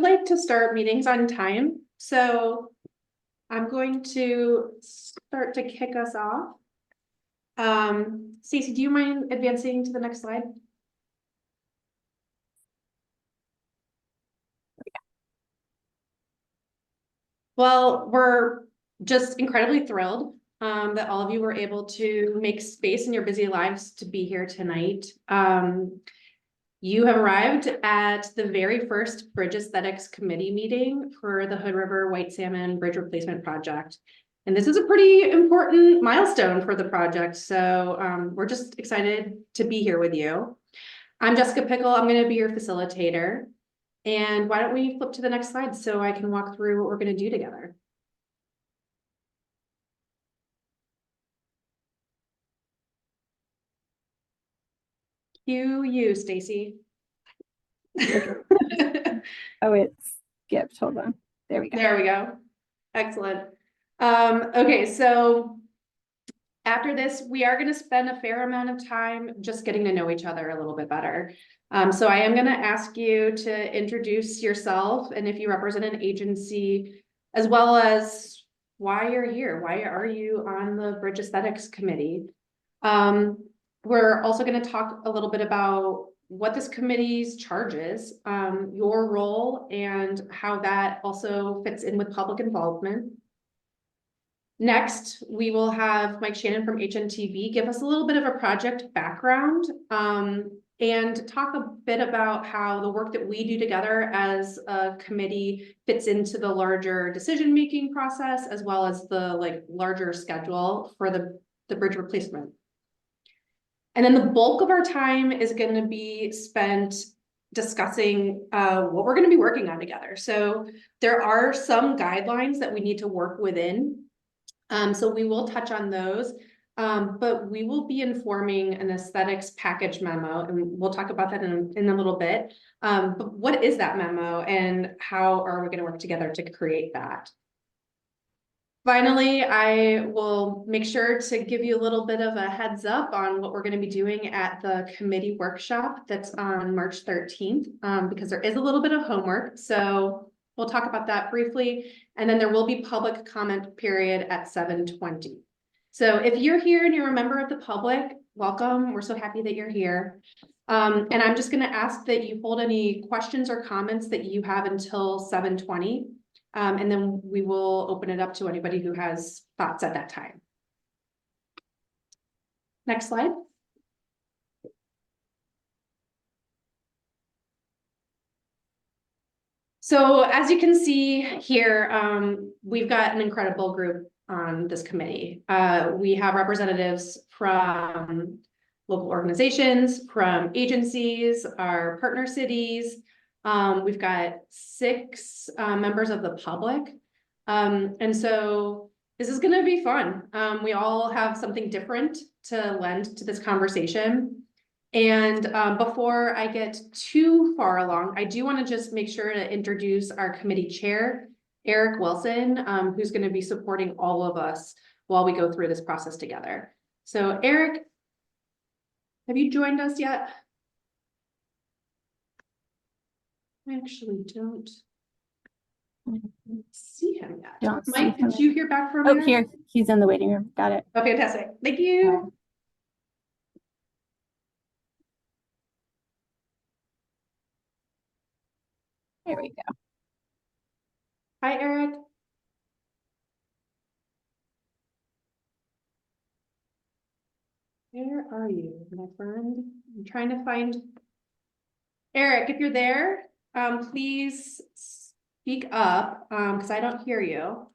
like to start meetings on time, so I'm going to start to kick us off. Stacey, do you mind advancing to the next slide? Well, we're just incredibly thrilled that all of you were able to make space in your busy lives to be here tonight. You have arrived at the very first Bridge Aesthetics Committee meeting for the Hood River White Salmon Bridge Replacement Project. And this is a pretty important milestone for the project. So we're just excited to be here with you. I'm Jessica Pickle. I'm going to be your facilitator. And why don't we flip to the next slide so I can walk through what we're going to do together. Cue you, Stacy. Oh, it's skipped. Hold on. There we go. There we go. Excellent. Okay, so after this, we are going to spend a fair amount of time just getting to know each other a little bit better. So I am going to ask you to introduce yourself and if you represent an agency, as well as why you're here. Why are you on the Bridge Aesthetics Committee? We're also going to talk a little bit about what this committee's charges, your role, and how that also fits in with public involvement. Next, we will have Mike Shannon from HNTV give us a little bit of a project background and talk a bit about how the work that we do together as a committee fits into the larger decision-making process, as well as the larger schedule for the bridge replacement. And then the bulk of our time is going to be spent discussing what we're going to be working on together. So there are some guidelines that we need to work within. So we will touch on those, but we will be informing an aesthetics package memo, and we'll talk about that in a little bit. But what is that memo and how are we going to work together to create that? Finally, I will make sure to give you a little bit of a heads up on what we're going to be doing at the committee workshop that's on March 13th, because there is a little bit of homework. So we'll talk about that briefly. And then there will be public comment period at 7:20. So if you're here and you're a member of the public, welcome. We're so happy that you're here. And I'm just going to ask that you hold any questions or comments that you have until 7:20. And then we will open it up to anybody who has thoughts at that time. Next slide. So as you can see here, we've got an incredible group on this committee. We have representatives from local organizations, from agencies, our partner cities. We've got 6 members of the public. And so this is going to be fun. We all have something different to lend to this conversation. And before I get too far along, I do want to just make sure to introduce our committee chair, Eric Wilson, who's going to be supporting all of us while we go through this process together. So Eric, have you joined us yet? I actually don't see him yet. Mike, did you hear back from him? Oh, here, he's in the waiting room. Got it. Oh, fantastic. Thank you. There we go. Hi, Eric. Where are you, my friend? I'm trying to find Eric. If you're there, please speak up because I don't hear you.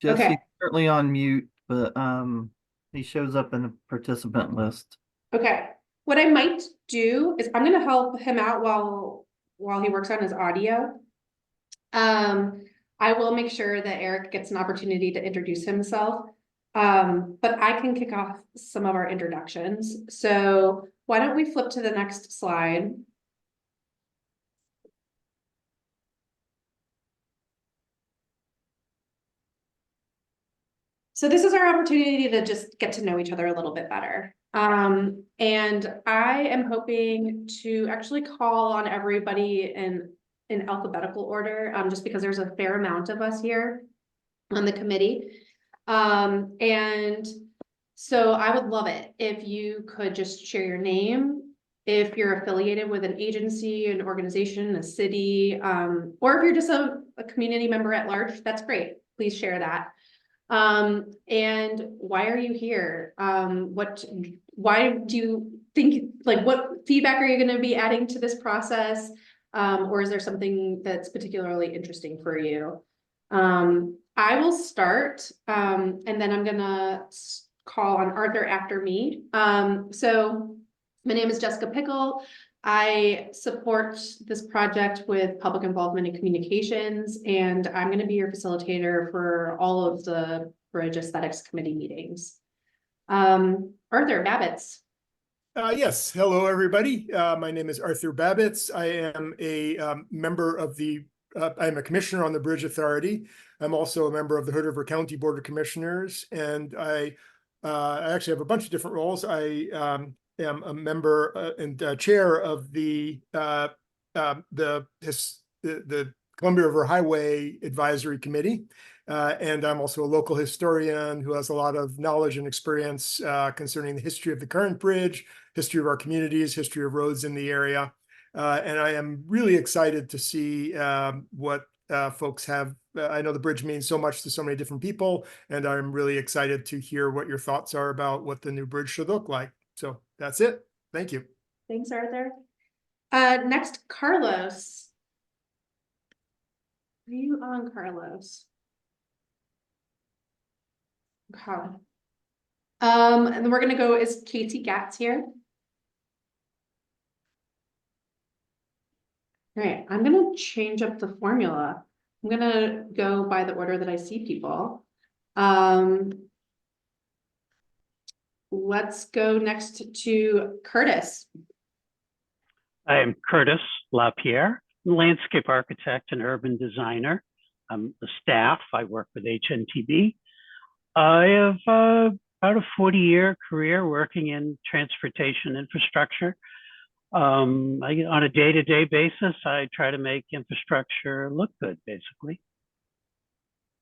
Jesse's Okay. currently on mute, but he shows up in the participant list. Okay. What I might do is I'm going to help him out while he works on his audio. I will make sure that Eric gets an opportunity to introduce himself. But I can kick off some of our introductions. So why don't we flip to the next slide? So this is our opportunity to just get to know each other a little bit better. And I am hoping to actually call on everybody in alphabetical order, just because there's a fair amount of us here on the committee. And so I would love it if you could just share your name, if you're affiliated with an agency, an organization, a city, or if you're just a community member at large, that's great. Please share that. And why are you here? Why do you think, like, what feedback are you going to be adding to this process? Or is there something that's particularly interesting for you? I will start, and then I'm gonna call on Arthur after me. So my name is Jessica Pickle. I support this project with public involvement and communications, and I'm going to be your facilitator for all of the Bridge Aesthetics Committee meetings. Arthur Babbitts. Yes, hello everybody. My name is Arthur Babbitts. I am a member of the, I'm a commissioner on the Bridge Authority. I'm also a member of the Hood River County Board of Commissioners, and I actually have a bunch of different roles. I am a member and chair of the Columbia River Highway Advisory Committee. And I'm also a local historian who has a lot of knowledge and experience concerning the history of the current bridge, history of our communities, history of roads in the area. And I am really excited to see what folks have. I know the bridge means so much to so many different people, and I'm really excited to hear what your thoughts are about what the new bridge should look like. So that's it. Thank you. Thanks, Arthur. Next, Carlos. Are you on, Carlos? Okay. And then we're gonna go, is Katie Gatz here? All right, I'm gonna change up the formula. I'm gonna go by the order that I see people. Let's go next to Curtis. I am Curtis LaPierre, landscape architect and urban designer. I'm the staff. I work with HNTB. I have about a 40-year career working in transportation infrastructure. On a day-to-day basis, I try to make infrastructure look good, basically.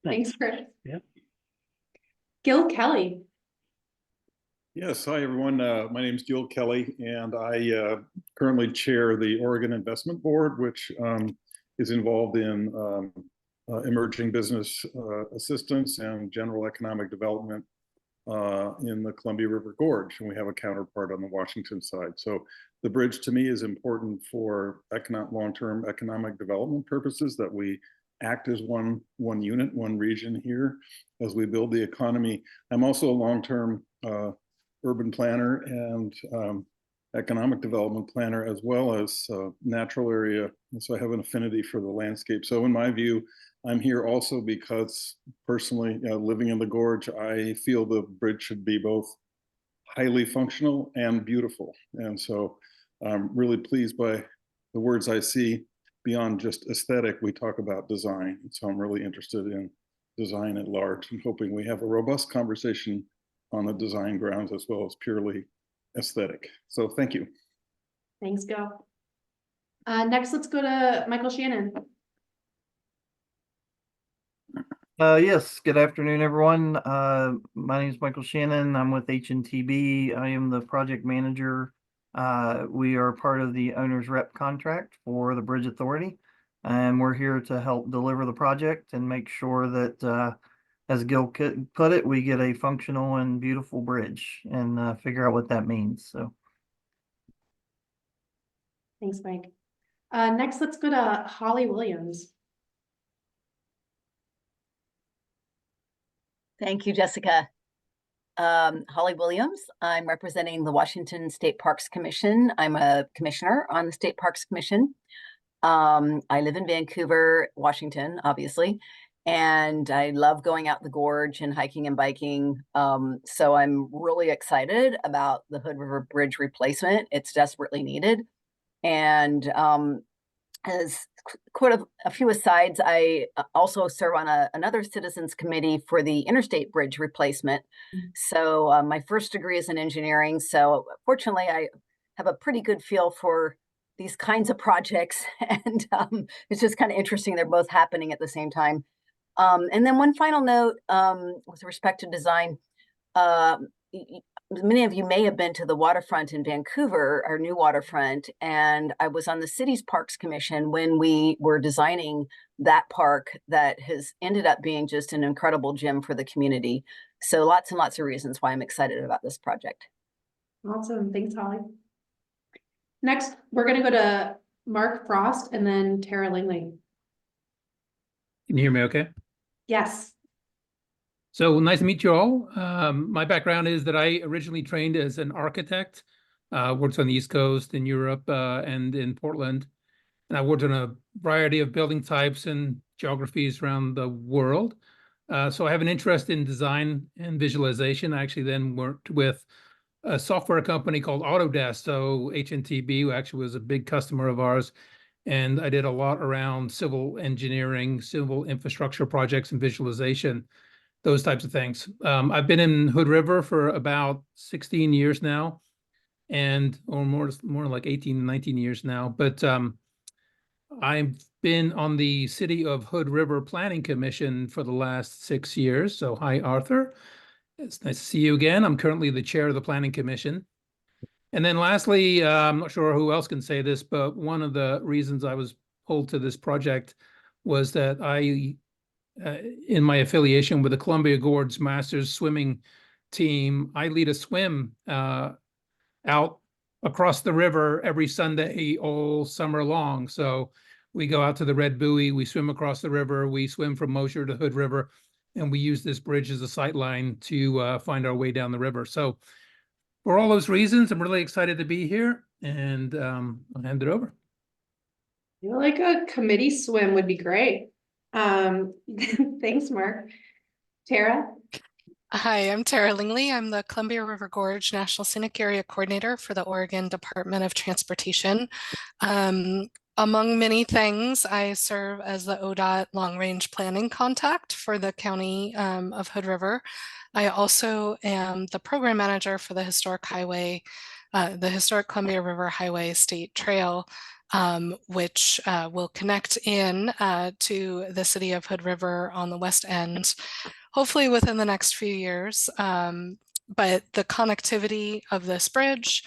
Thanks, Chris. Yep. Gil Kelly. Yes, hi everyone. My name is Gil Kelly, and I currently chair the Oregon Investment Board, which is involved in emerging business assistance and general economic development in the Columbia River Gorge, and we have a counterpart on the Washington side. So the bridge to me is important for long-term economic development purposes, that we act as one unit, one region here as we build the economy. I'm also a long-term urban planner and economic development planner, as well as natural area. And so I have an affinity for the landscape. So in my view, I'm here also because personally, living in the gorge, I feel the bridge should be both highly functional and beautiful. And so I'm really pleased by the words I see. Beyond just aesthetic, we talk about design. So I'm really interested in design at large, and hoping we have a robust conversation on the design grounds as well as purely aesthetic. So thank you. Thanks, Gil. Next, let's go to Michael Shannon. Yes, good afternoon, everyone. My name is Michael Shannon. I'm with HNTB. I am the project manager. We are part of the owner's rep contract for the Bridge Authority, and we're here to help deliver the project and make sure that, as Gil put it, we get a functional and beautiful bridge, and figure out what that means. So, Thanks, Mike. Next, let's go to Holly Williams. Thank you, Jessica. Holly Williams. I'm representing the Washington State Parks Commission. I'm a commissioner on the State Parks Commission. I live in Vancouver, Washington, obviously, and I love going out the gorge and hiking and biking. So I'm really excited about the Hood River Bridge replacement. It's desperately needed. And as quite a few asides, I also serve on another citizens committee for the interstate bridge replacement. So my first degree is in engineering. So fortunately, I have a pretty good feel for these kinds of projects. And it's just kind of interesting. They're both happening at the same time. And then one final note with respect to design. Many of you may have been to the waterfront in Vancouver, our new waterfront, and I was on the city's parks commission when we were designing that park that has ended up being just an incredible gem for the community. So lots and lots of reasons why I'm excited about this project. Awesome. Thanks, Holly. Next, we're going to go to Mark Frost and then Tara Langley. Can you hear me okay? Yes. So nice to meet you all. My background is that I originally trained as an architect, worked on the East Coast in Europe and in Portland. And I worked on a variety of building types and geographies around the world. So I have an interest in design and visualization. I actually then worked with a software company called Autodesk. So HNTB actually was a big customer of ours. And I did a lot around civil engineering, civil infrastructure projects and visualization, those types of things. I've been in Hood River for about 16 years now, or more like 18, 19 years now. But I've been on the City of Hood River Planning Commission for the last 6 years. So hi, Arthur. It's nice to see you again. I'm currently the chair of the Planning Commission. And then lastly, I'm not sure who else can say this, but one of the reasons I was pulled to this project was that in my affiliation with the Columbia Gorge Masters swimming team, I lead a swim out across the river every Sunday all summer long. So we go out to the Red Buoy, we swim across the river, we swim from Mosher to Hood River, and we use this bridge as a sight line to find our way down the river. So for all those reasons, I'm really excited to be here, and I'll hand it over. I feel like a committee swim would be great. Thanks, Mark. Tara? Hi, I'm Tara Langley. I'm the Columbia River Gorge National Scenic Area Coordinator for the Oregon Department of Transportation. Among many things, I serve as the ODOT Long Range Planning Contact for the County of Hood River. I also am the Program Manager for the Historic Columbia River Highway State Trail, which will connect in to the city of Hood River on the west end, hopefully within the next few years. But the connectivity of this bridge,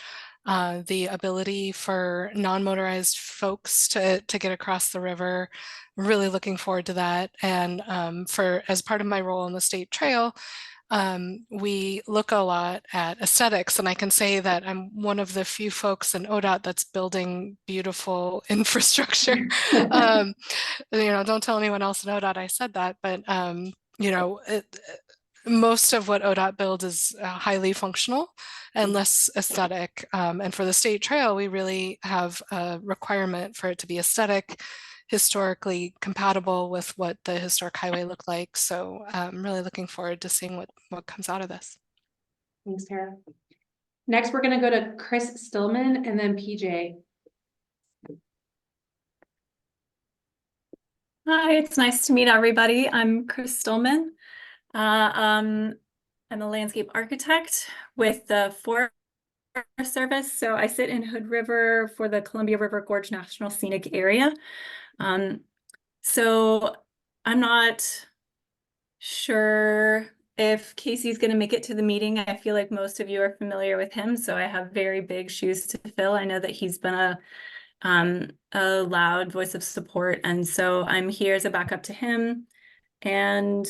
the ability for non-motorized folks to get across the river, really looking forward to that. And as part of my role on the state trail, we look a lot at aesthetics, and I can say that I'm one of the few folks in ODOT that's building beautiful infrastructure. Don't tell anyone else in ODOT I said that, but most of what ODOT builds is highly functional and less aesthetic. And for the state trail, we really have a requirement for it to be aesthetic, historically compatible with what the historic highway looked like. So I'm really looking forward to seeing what comes out of this. Thanks, Tara. Next, we're going to go to Chris Stillman and then PJ. Hi, it's nice to meet everybody. I'm Chris Stillman. I'm a landscape architect with the Forest Service. So I sit in Hood River for the Columbia River Gorge National Scenic Area. So I'm not sure if Casey's going to make it to the meeting. I feel like most of you are familiar with him, so I have very big shoes to fill. I know that he's been a loud voice of support, and so I'm here as a backup to him. And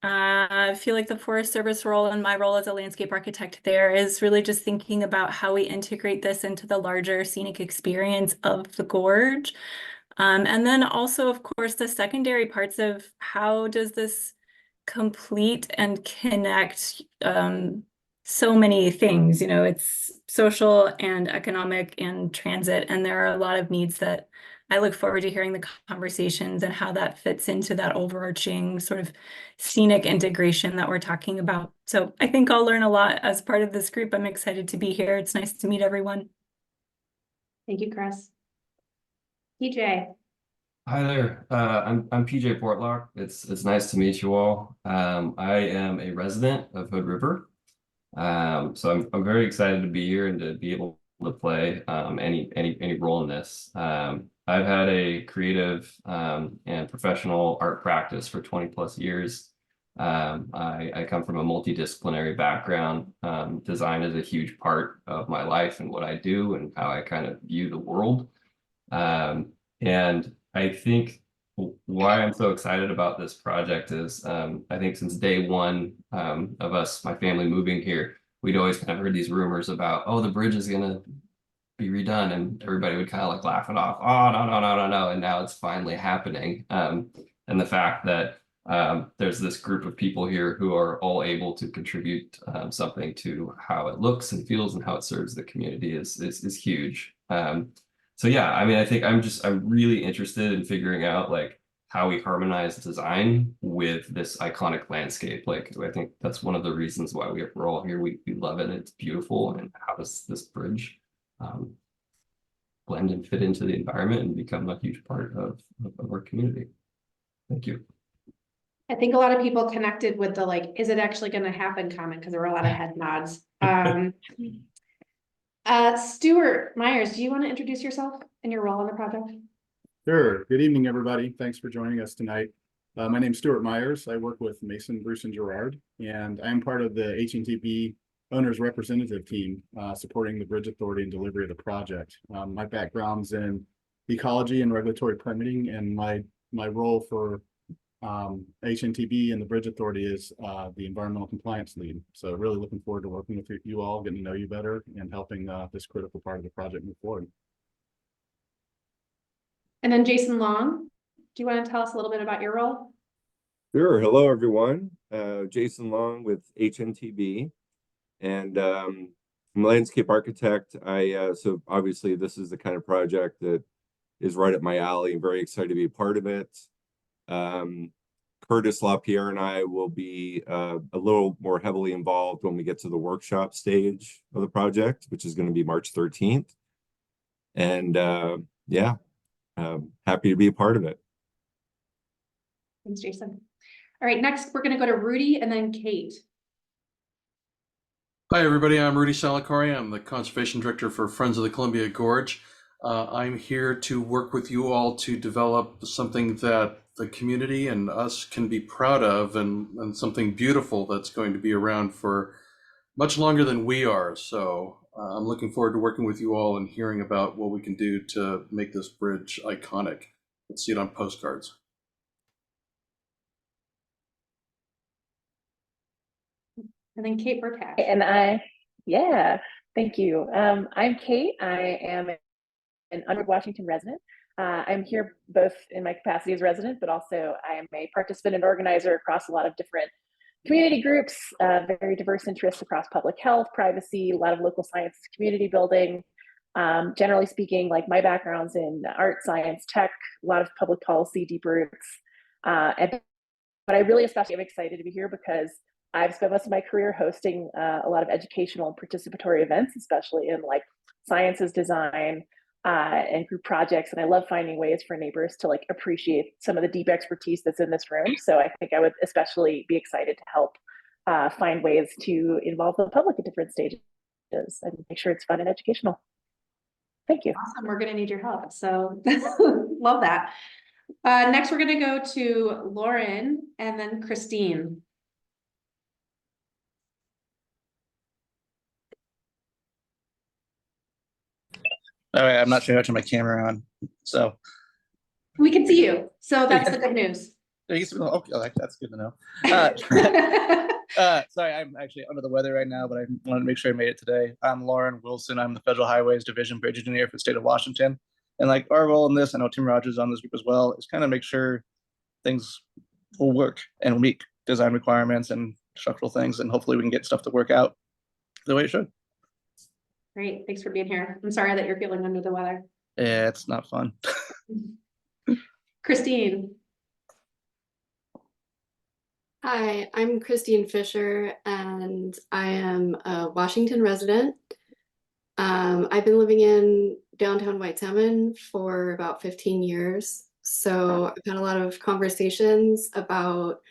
I feel like the Forest Service role and my role as a landscape architect there is really just thinking about how we integrate this into the larger scenic experience of the gorge. And then also, of course, the secondary parts of how does this complete and connect so many things. It's social and economic and transit, and there are a lot of needs that I look forward to hearing the conversations and how that fits into that overarching sort of scenic integration that we're talking about. So I think I'll learn a lot as part of this group. I'm excited to be here. It's nice to meet everyone. Thank you, Chris. TJ. Hi there. I'm PJ Portlock. It's nice to meet you all. I am a resident of Hood River. So I'm very excited to be here and to be able to play any role in this. I've had a creative and professional art practice for 20 plus years. I come from a multidisciplinary background. Design is a huge part of my life and what I do and how I kind of view the world. And I think why I'm so excited about this project is I think since day one of us, my family moving here, we'd always kind of heard these rumors about, oh, the bridge is gonna be redone, and everybody would kind of like laugh it off. Oh, no, no, no, no, no. And now it's finally happening. And the fact that there's this group of people here who are all able to contribute something to how it looks and feels and how it serves the community is huge. So yeah, I mean, I think I'm really interested in figuring out like how we harmonize design with this iconic landscape. Like, I think that's one of the reasons why we're all here. We love it. It's beautiful. And how does this bridge blend and fit into the environment and become a huge part of our community? Thank you. I think a lot of people connected with the like, is it actually going to happen comment because there were a lot of head nods. Stuart Myers, do you want to introduce yourself and your role on the project? Sure. Good evening, everybody. Thanks for joining us tonight. My name's Stuart Myers. I work with Mason, Bruce, and Gerard, and I'm part of the HNTB Owners Representative Team supporting the Bridge Authority and delivery of the project. My background's in ecology and regulatory permitting, and my role for HNTB and the Bridge Authority is the environmental compliance lead. So really looking forward to working with you all, getting to know you better, and helping this critical part of the project move forward. And then Jason Long, do you want to tell us a little bit about your role? Sure. Hello, everyone. Jason Long with HNTB, and I'm a landscape architect. So obviously this is the kind of project that is right up my alley. I'm very excited to be a part of it. Curtis LaPierre and I will be a little more heavily involved when we get to the workshop stage of the project, which is going to be March 13th. And yeah, happy to be a part of it. Thanks, Jason. All right, next we're going to go to Rudy and then Kate. Hi, everybody. I'm Rudy Salacori. I'm the Conservation Director for Friends of the Columbia Gorge. I'm here to work with you all to develop something that the community and us can be proud of, and something beautiful that's going to be around for much longer than we are. So I'm looking forward to working with you all and hearing about what we can do to make this bridge iconic. Let's see it on postcards. And then Kate Burkett. And thank you. I'm Kate. I am an Underwood, Washington resident. I'm here both in my capacity as a resident, but also I am a participant and organizer across a lot of different community groups, very diverse interests across public health, privacy, a lot of local science, community building. Generally speaking, like my background's in art, science, tech, a lot of public policy, deep roots. But I really especially am excited to be here because I've spent most of my career hosting a lot of educational and participatory events, especially in like sciences design and group projects. And I love finding ways for neighbors to like appreciate some of the deep expertise that's in this room. So I think I would especially be excited to help find ways to involve the public at different stages and make sure it's fun and educational. Thank you. Awesome. We're going to need your help. So love that. Next, we're going to go to Lauren and then Christine. All right, I'm not sure how to turn my camera on, so. We can see you, so that's the good news. Okay, that's good to know. Sorry, I'm actually under the weather right now, but I wanted to make sure I made it today. I'm Lauren Wilson. I'm the Federal Highways Division Bridge Engineer for the state of Washington. And like our role in this, I know Tim Rogers is on this group as well, is kind of make sure things will work and meet design requirements and structural things, and hopefully we can get stuff to work out the way it should. Great, thanks for being here. I'm sorry that you're feeling under the weather. Yeah, it's not fun. Christine. Hi, I'm Christine Fisher, and I am a Washington resident. I've been living in downtown White Salmon for about 15 years. So I've had a lot of conversations about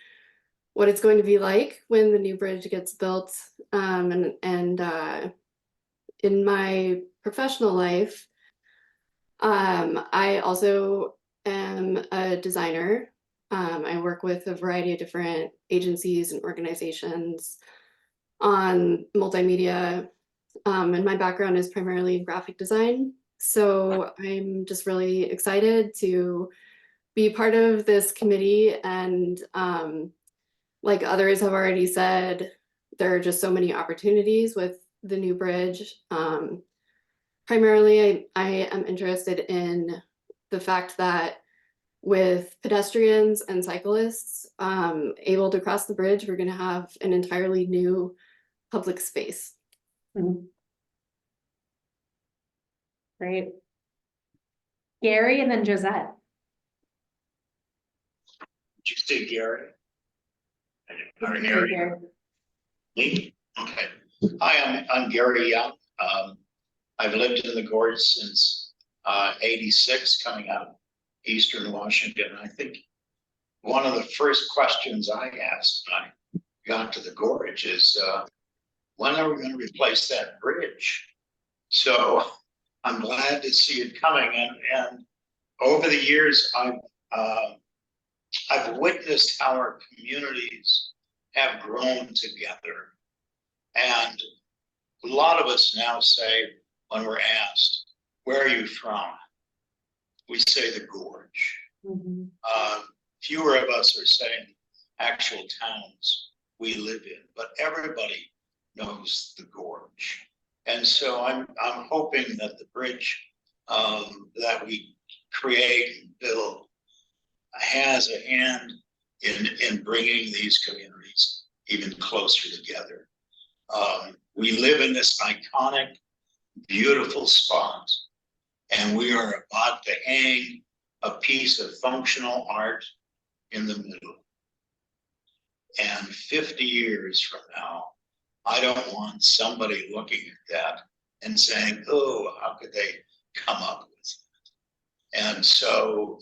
what it's going to be like when the new bridge gets built. In my professional life, I also am a designer. I work with a variety of different agencies and organizations on multimedia, and my background is primarily in graphic design. So I'm just really excited to be part of this committee. And like others have already said, there are just so many opportunities with the new bridge. Primarily, I am interested in the fact that with pedestrians and cyclists able to cross the bridge, we're going to have an entirely new public space. Great. Gary and then Josette. Did you say Gary? Or Gary. Gary? Me? Okay. Hi, I'm Gary Young. I've lived in the gorge since 86, coming out of Eastern Washington. I think one of the first questions I asked when I got to the gorge is, when are we going to replace that bridge? So I'm glad to see it coming. And over the years, I've witnessed how our communities have grown together. And a lot of us now say, when we're asked, where are you from? We say the gorge. Fewer of us are saying actual towns we live in, but everybody knows the gorge. And so I'm hoping that the bridge that we create and build has a hand in bringing these communities even closer together. We live in this iconic, beautiful spot, and we are about to hang a piece of functional art in the middle. And 50 years from now, I don't want somebody looking at that and saying, oh, how could they come up with it? And so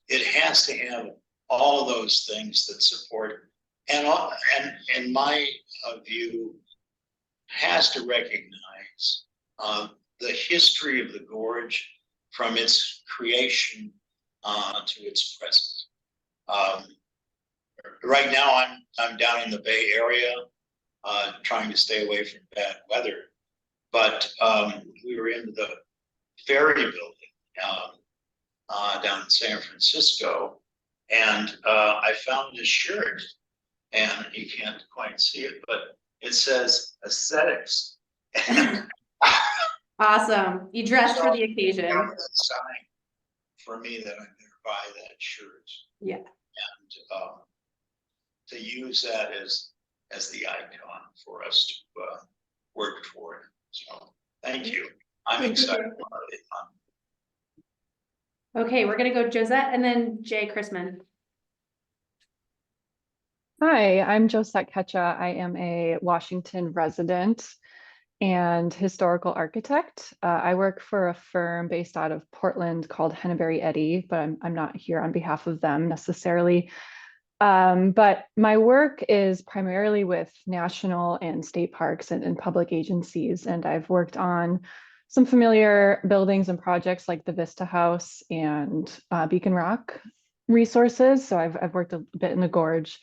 it has to have all of those things that support, and in my view, has to recognize the history of the gorge from its creation to its present. Right now, I'm down in the Bay Area, trying to stay away from bad weather. But we were in the ferry building down in San Francisco, and I found this shirt, and you can't quite see it, but it says aesthetics. Awesome. You dressed for the occasion. That sign for me that I'm going to buy that shirt. Yeah. And to use that as the icon for us to work toward. So thank you. I'm excited about it. Okay, we're gonna go Josette and then Jay Chrisman. Hi, I'm Josette Ketcha. I am a Washington resident and historical architect. I work for a firm based out of Portland called Henneberry Eddy, but I'm not here on behalf of them necessarily. But my work is primarily with national and state parks and public agencies, and I've worked on some familiar buildings and projects like the Vista House and Beacon Rock resources. So I've worked a bit in the gorge.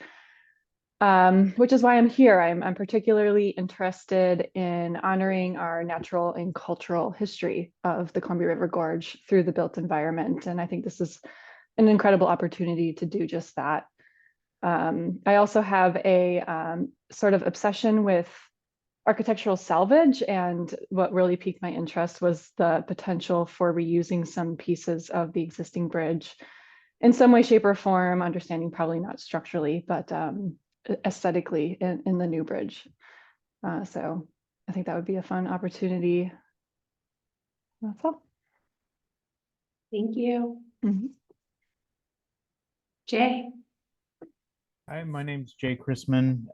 Which is why I'm here. I'm particularly interested in honoring our natural and cultural history of the Columbia River Gorge through the built environment. And I think this is an incredible opportunity to do just that. I also have a sort of obsession with architectural salvage, and what really piqued my interest was the potential for reusing some pieces of the existing bridge in some way, shape, or form, understanding probably not structurally, but aesthetically in the new bridge. So I think that would be a fun opportunity. That's all. Thank you. Jay. Hi, my name's Jay Chrisman.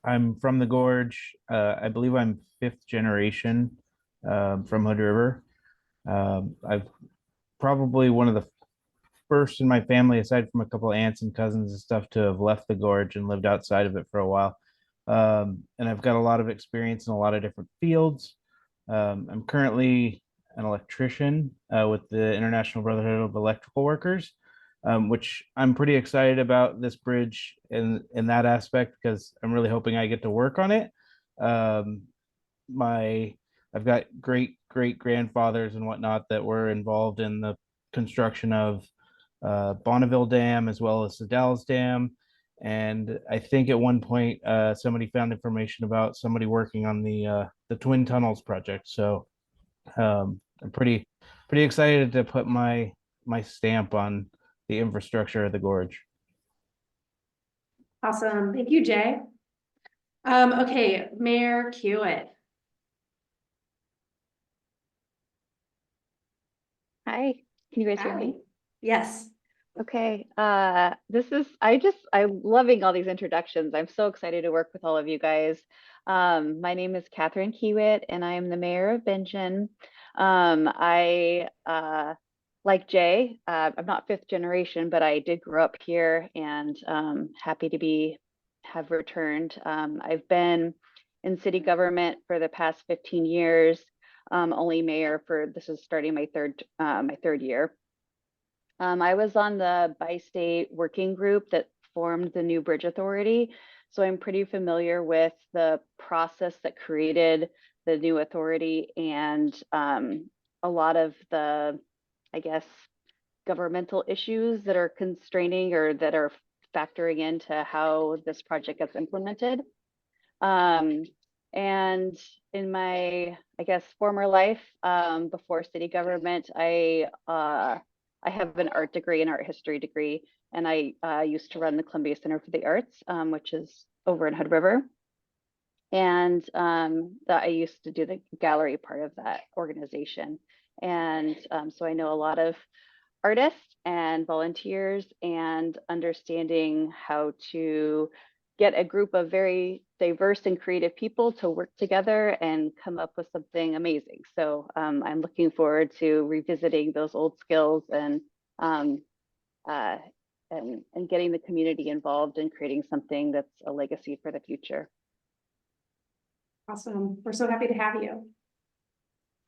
I'm from the Gorge. I believe I'm fifth generation from Hood River. I've probably one of the first in my family, aside from a couple aunts and cousins and stuff, to have left the Gorge and lived outside of it for a while. And I've got a lot of experience in a lot of different fields. I'm currently an electrician with the International Brotherhood of Electrical Workers, which I'm pretty excited about this bridge in that aspect because I'm really hoping I get to work on it. Um, my I've got great grandfathers and whatnot that were involved in the construction of Bonneville Dam as well as the Dallas Dam. And I think at one point somebody found information about somebody working on the Twin Tunnels project. So I'm pretty excited to put my stamp on the infrastructure of the gorge. Awesome. Thank you, Jay. Okay, Mayor Hewitt. Hi, can you guys hear me? Yes. Okay, I'm loving all these introductions. I'm so excited to work with all of you guys. My name is Catherine Hewitt and I am the mayor of Bingen. Like Jay, I'm not fifth generation, but I did grow up here and happy to have returned. I've been in city government for the past 15 years, only mayor this is starting my third year. I was on the bi-state working group that formed the new Bridge Authority. So I'm pretty familiar with the process that created the new authority and a lot of the, I guess, governmental issues that are constraining or that are factoring into how this project gets implemented. And in my, I guess, former life, before city government, I have an art degree, an art history degree, and I used to run the Columbia Center for the Arts, which is over in Hood River. And I used to do the gallery part of that organization. And so I know a lot of artists and volunteers and understanding how to get a group of very diverse and creative people to work together and come up with something amazing. So I'm looking forward to revisiting those old skills and getting the community involved and creating something that's a legacy for the future. Awesome. We're so happy to have you.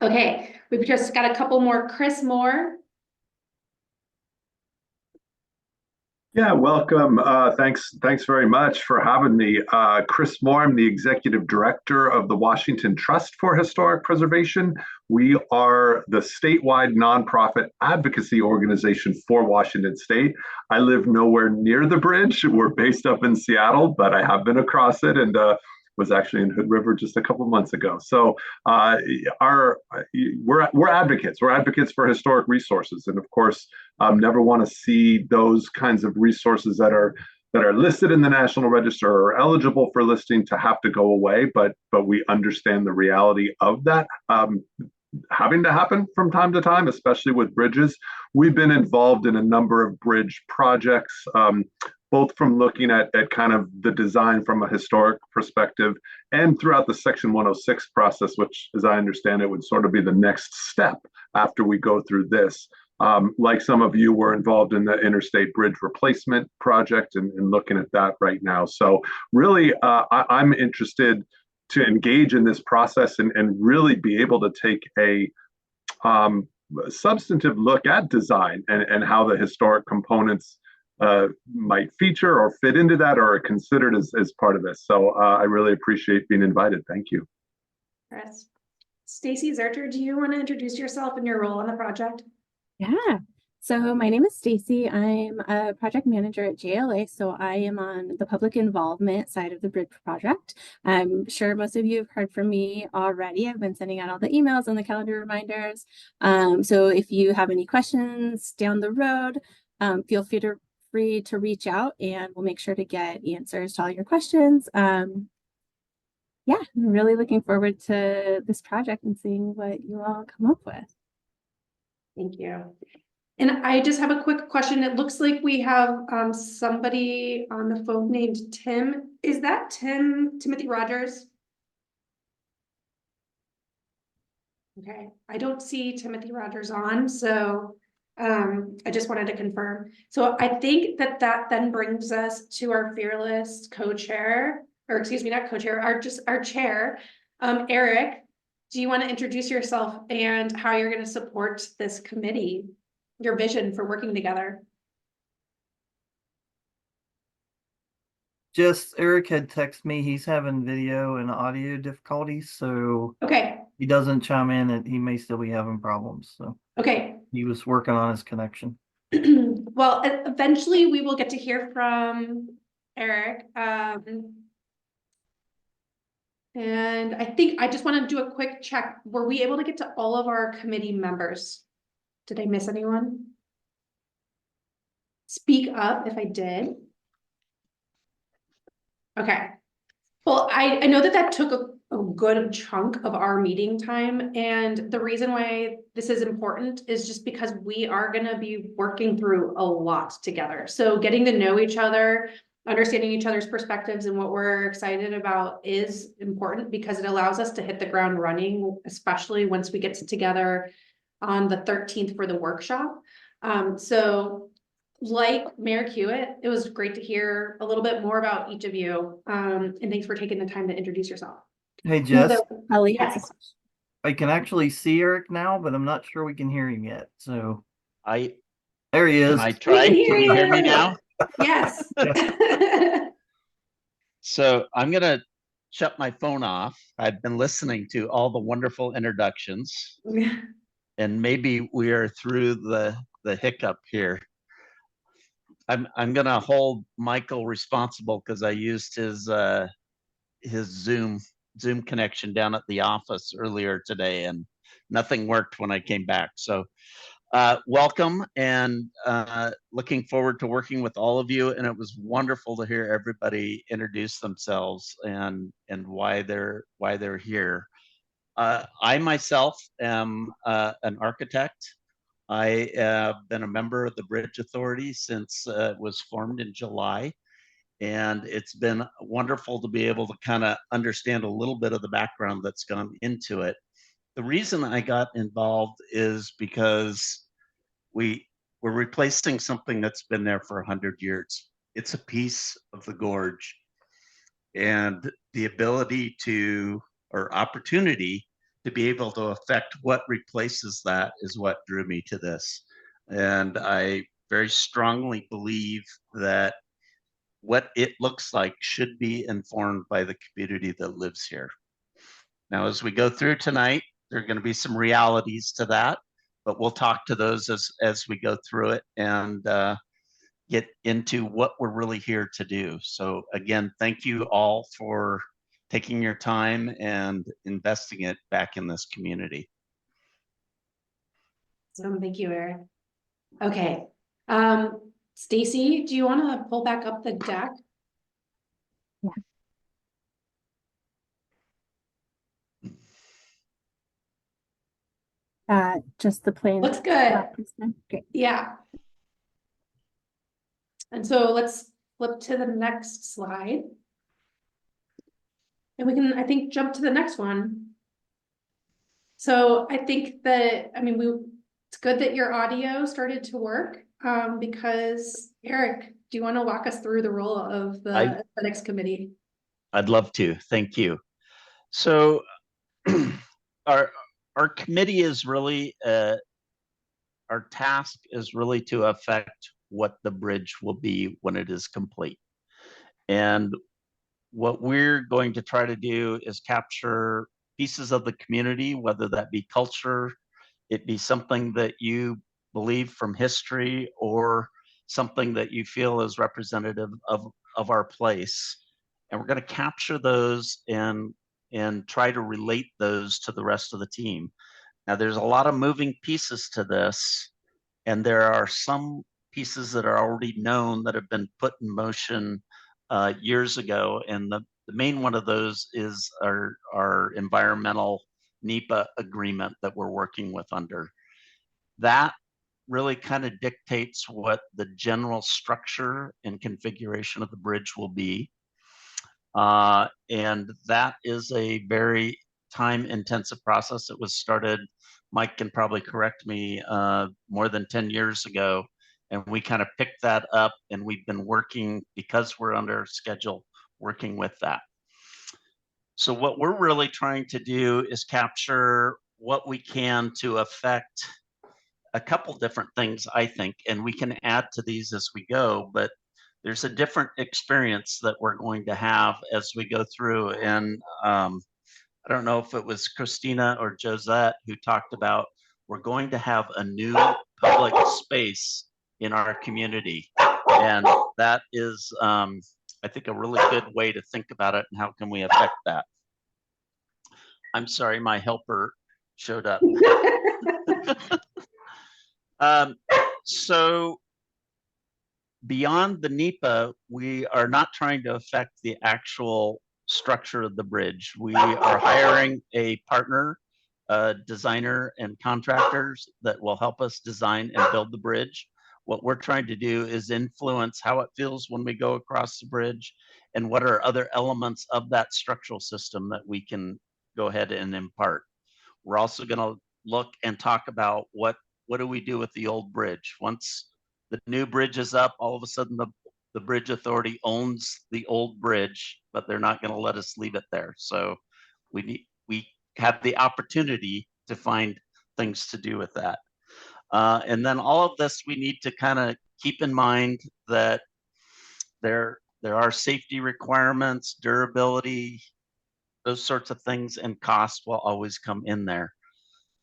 Okay, we've just got a couple more. Chris Moore. Yeah, welcome. Thanks very much for having me. Chris Moore, I'm the executive director of the Washington Trust for Historic Preservation. We are the statewide nonprofit advocacy organization for Washington State. I live nowhere near the bridge. We're based up in Seattle, but I have been across it and was actually in Hood River just a couple of months ago. So we're advocates. We're advocates for historic resources, and of course, never want to see those kinds of resources that are listed in the National Register or eligible for listing to have to go away. But we understand the reality of that having to happen from time to time, especially with bridges. We've been involved in a number of bridge projects, both from looking at kind of the design from a historic perspective and throughout the Section 106 process, which, as I understand it, would sort of be the next step after we go through this. Like some of you, were involved in the Interstate Bridge Replacement Project and looking at that right now. So really, I'm interested to engage in this process and really be able to take a substantive look at design and how the historic components might feature or fit into that or are considered as part of this. So I really appreciate being invited. Thank you. Chris. Stacy Zerter, do you want to introduce yourself and your role on the project? Yeah, so my name is Stacy. I'm a project manager at JLA, so I am on the public involvement side of the bridge project. I'm sure most of you have heard from me already. I've been sending out all the emails and the calendar reminders. So if you have any questions down the road, feel free to reach out and we'll make sure to get answers to all your questions. Yeah, I'm really looking forward to this project and seeing what you all come up with. Thank you. And I just have a quick question. It looks like we have somebody on the phone named Tim. Is that Timothy Rogers? Okay, I don't see Timothy Rogers on, so I just wanted to confirm. So I think that then brings us to our fearless co-chair, or excuse me, not co-chair, our chair. Eric, do you want to introduce yourself and how you're going to support this committee, your vision for working together? Just Eric had texted me, he's having video and audio difficulties, so Okay, he doesn't chime in and he may still be having problems, so okay. he was working on his connection. Well, eventually we will get to hear from Eric. And I think I just want to do a quick check. Were we able to get to all of our committee members? Did I miss anyone? Speak up if I did. Okay. Well, I know that took a good chunk of our meeting time. And the reason why this is important is just because we are going to be working through a lot together. So getting to know each other, understanding each other's perspectives and what we're excited about is important because it allows us to hit the ground running, especially once we get together on the 13th for the workshop. So like Mayor Hewitt, it was great to hear a little bit more about each of you. And thanks for taking the time to introduce yourself. Hey, Jess, Ellie Yes. has a question. I can actually see Eric now, but I'm not sure we can hear him yet, so I there he is. Can I try? Can you hear me now? Yes. So I'm gonna shut my phone off. I've been listening to all the wonderful introductions, and maybe we are through the hiccup here. I'm gonna hold Michael responsible because I used his Zoom connection down at the office earlier today, and nothing worked when I came back. So welcome, and looking forward to working with all of you. And it was wonderful to hear everybody introduce themselves and why they're here. I myself am an architect. I have been a member of the Bridge Authority since it was formed in July. And it's been wonderful to be able to kind of understand a little bit of the background that's gone into it. The reason I got involved is because we're replacing something that's been there for 100 years. It's a piece of the gorge, and the ability to, or opportunity to be able to affect what replaces that is what drew me to this. And I very strongly believe that what it looks like should be informed by the community that lives here. Now, as we go through tonight, there are going to be some realities to that, but we'll talk to those as we go through it and get into what we're really here to do. So again, thank you all for taking your time and investing it back in this community. So thank you, Eric. Okay. Stacy, do you want to pull back up the deck? Just the plain. Looks good. Great. Yeah. And so let's flip to the next slide. And we can, I think, jump to the next one. So I think that, I mean, it's good that your audio started to work because Eric, do you want to walk us through the role of the aesthetics committee? I'd love to. Thank you. So our committee is really, our task is really to affect what the bridge will be when it is complete. And what we're going to try to do is capture pieces of the community, whether that be culture, it be something that you believe from history, or something that you feel is representative of our place. And we're going to capture those and try to relate those to the rest of the team. Now, there's a lot of moving pieces to this, and there are some pieces that are already known that have been put in motion years ago. And the main one of those is our environmental NEPA agreement that we're working with under. That really kind of dictates what the general structure and configuration of the bridge will be. And that is a very time-intensive process. It was started, Mike can probably correct me, more than 10 years ago. And we kind of picked that up, and we've been working, because we're under schedule, working with that. So what we're really trying to do is capture what we can to affect a couple different things, I think, and we can add to these as we go, but there's a different experience that we're going to have as we go through. And I don't know if it was Christina or Josette who talked about, we're going to have a new public space in our community. And that is, I think, a really good way to think about it and how can we affect that. I'm sorry, my helper showed up. So beyond the NEPA, we are not trying to affect the actual structure of the bridge. We are hiring a partner, designer and contractors that will help us design and build the bridge. What we're trying to do is influence how it feels when we go across the bridge and what are other elements of that structural system that we can go ahead and impart. We're also going to look and talk about what do we do with the old bridge. Once the new bridge is up, all of a sudden the bridge authority owns the old bridge, but they're not going to let us leave it there. So we have the opportunity to find things to do with that. And then all of this, we need to kind of keep in mind that there are safety requirements, durability, those sorts of things, and cost will always come in there.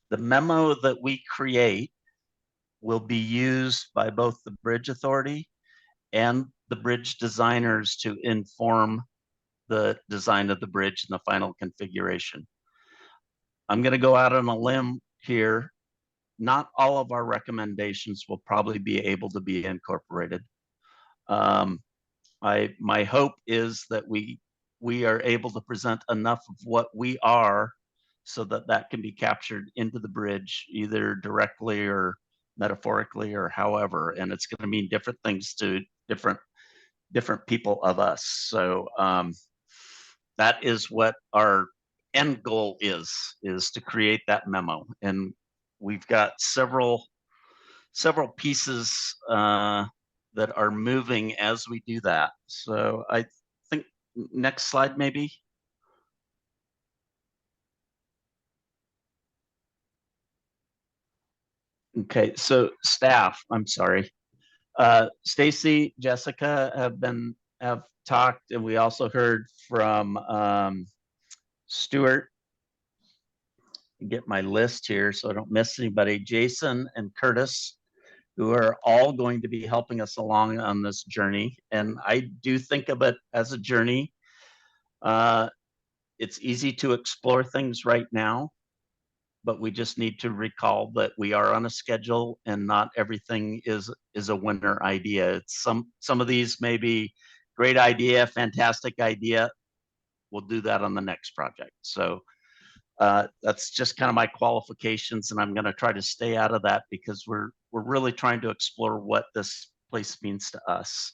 The memo that we create will be used by both the bridge authority and the bridge designers to inform the design of the bridge and the final configuration. I'm going to go out on a limb here. Not all of our recommendations will probably be able to be incorporated. My hope is that we are able to present enough of what we are so that that can be captured into the bridge, either directly or metaphorically or however, and it's going to mean different things to different people of us. So that is what our end goal is to create that memo. And we've got several pieces that are moving as we do that. So I think next slide, maybe. Okay, so staff, I'm sorry. Stacy, Jessica have talked, and we also heard from Stuart. Get my list here so I don't miss anybody. Jason and Curtis, who are all going to be helping us along on this journey. And I do think of it as a journey. It's easy to explore things right now, but we just need to recall that we are on a schedule and not everything is a winner idea. It's some of these may be great idea, fantastic idea. We'll do that on the next project. So that's just kind of my qualifications, and I'm going to try to stay out of that because we're really trying to explore what this place means to us.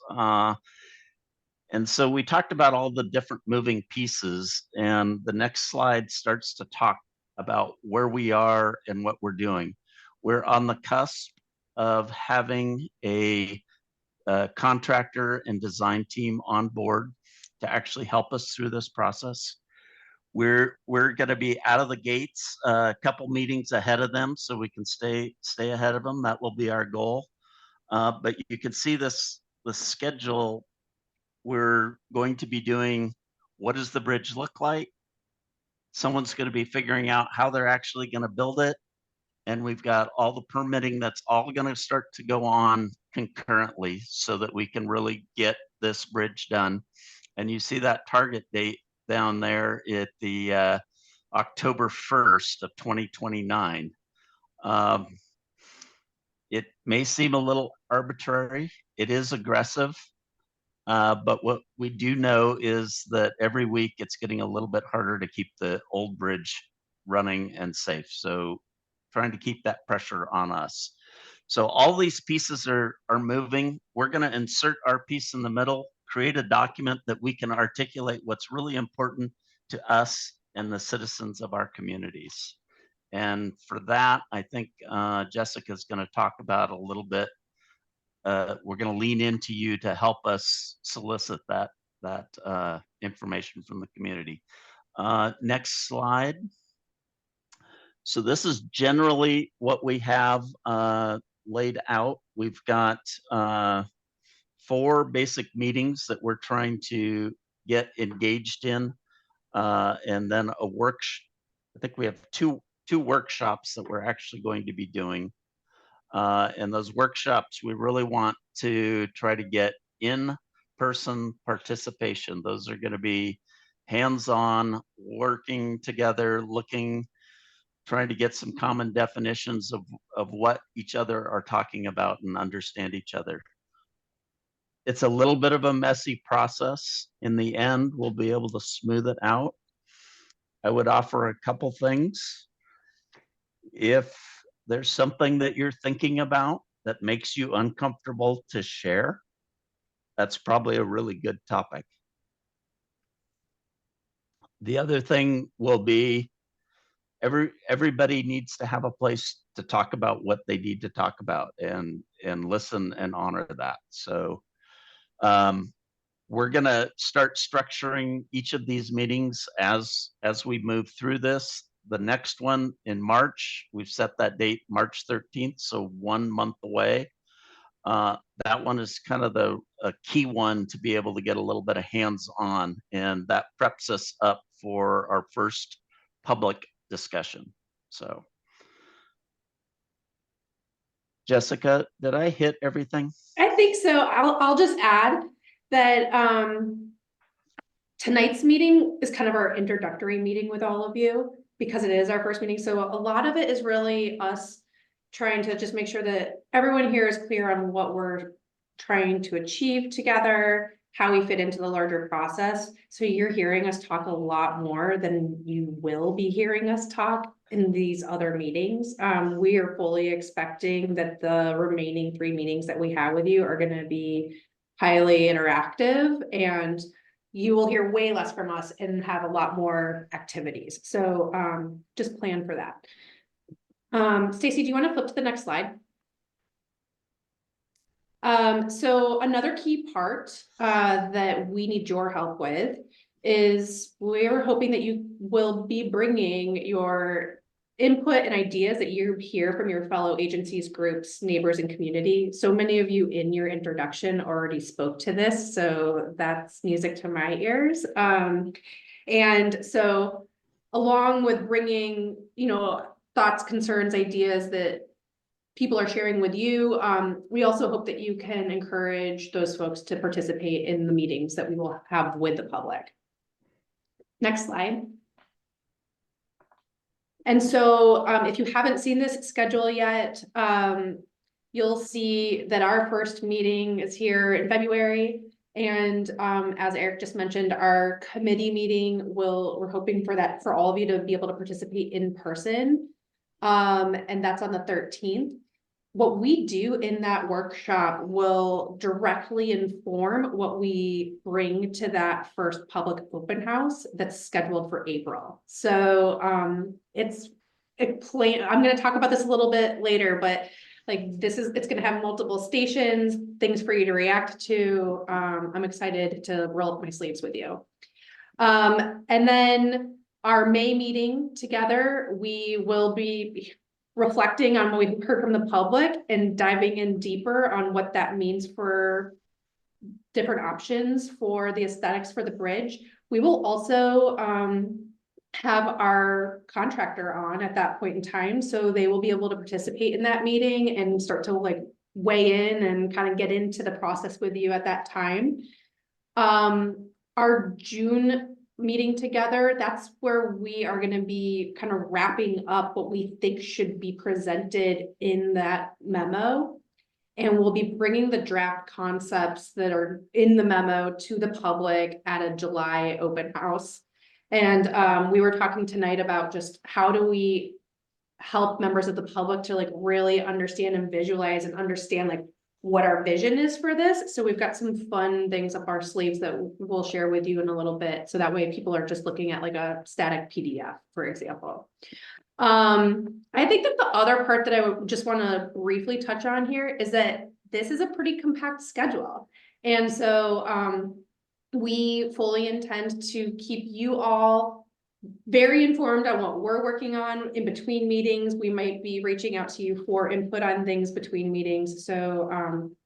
And so we talked about all the different moving pieces, and the next slide starts to talk about where we are and what we're doing. We're on the cusp of having a contractor and design team on board to actually help us through this process. We're going to be out of the gates a couple meetings ahead of them so we can stay ahead of them. That will be our goal. But you can see the schedule. We're going to be doing, what does the bridge look like? Someone's going to be figuring out how they're actually going to build it. And we've got all the permitting that's all going to start to go on concurrently so that we can really get this bridge done. And you see that target date down there at the October 1st of 2029. It may seem a little arbitrary. It is aggressive. But what we do know is that every week it's getting a little bit harder to keep the old bridge running and safe. So trying to keep that pressure on us. So all these pieces are moving. We're going to insert our piece in the middle, create a document that we can articulate what's really important to us and the citizens of our communities. And for that, I think Jessica is going to talk about a little bit. We're going to lean into you to help us solicit that information from the community. Next slide. So this is generally what we have laid out. We've got 4 basic meetings that we're trying to get engaged in, and then a I think we have two workshops that we're actually going to be doing. And those workshops, we really want to try to get in-person participation. Those are going to be hands-on, working together, trying to get some common definitions of what each other are talking about and understand each other. It's a little bit of a messy process. In the end, we'll be able to smooth it out. I would offer a couple things. If there's something that you're thinking about that makes you uncomfortable to share, that's probably a really good topic. The other thing will be everybody needs to have a place to talk about what they need to talk about and listen and honor that. So we're going to start structuring each of these meetings as we move through this. The next one in March, we've set that date March 13th, so 1 month away. That one is kind of a key one to be able to get a little bit of hands-on, and that preps us up for our first public discussion. So, Jessica, did I hit everything? I think so. I'll just add that tonight's meeting is kind of our introductory meeting with all of you because it is our first meeting. So a lot of it is really us trying to just make sure that everyone here is clear on what we're trying to achieve together, how we fit into the larger process. So you're hearing us talk a lot more than you will be hearing us talk in these other meetings. We are fully expecting that the remaining 3 meetings that we have with you are going to be highly interactive, and you will hear way less from us and have a lot more activities. So just plan for that. Stacy, do you want to flip to the next slide? So another key part that we need your help with is we're hoping that you will be bringing your input and ideas that you hear from your fellow agencies, groups, neighbors, and community. So many of you in your introduction already spoke to this, so that's music to my ears. And so along with bringing, thoughts, concerns, ideas that people are sharing with you, we also hope that you can encourage those folks to participate in the meetings that we will have with the public. Next slide. And so if you haven't seen this schedule yet, you'll see that our first meeting is here in February. And as Eric just mentioned, our committee meeting we're hoping for all of you to be able to participate in person. And that's on the 13th. What we do in that workshop will directly inform what we bring to that first public open house that's scheduled for April. So I'm going to talk about this a little bit later, but it's going to have multiple stations, things for you to react to. I'm excited to roll up my sleeves with you. And then our May meeting together, we will be reflecting on what we've heard from the public and diving in deeper on what that means for different options for the aesthetics for the bridge. We will also have our contractor on at that point in time, so they will be able to participate in that meeting and start to weigh in and kind of get into the process with you at that time. Our June meeting together, that's where we are going to be kind of wrapping up what we think should be presented in that memo. And we'll be bringing the draft concepts that are in the memo to the public at a July open house. And we were talking tonight about just how do we help members of the public to like really understand and visualize and understand like what our vision is for this. So we've got some fun things up our sleeves that we'll share with you in a little bit. So that way people are just looking at like a static PDF, for example. I think that the other part that I would just want to briefly touch on here is that this is a pretty compact schedule. And so we fully intend to keep you all very informed on what we're working on in between meetings. We might be reaching out to you for input on things between meetings. So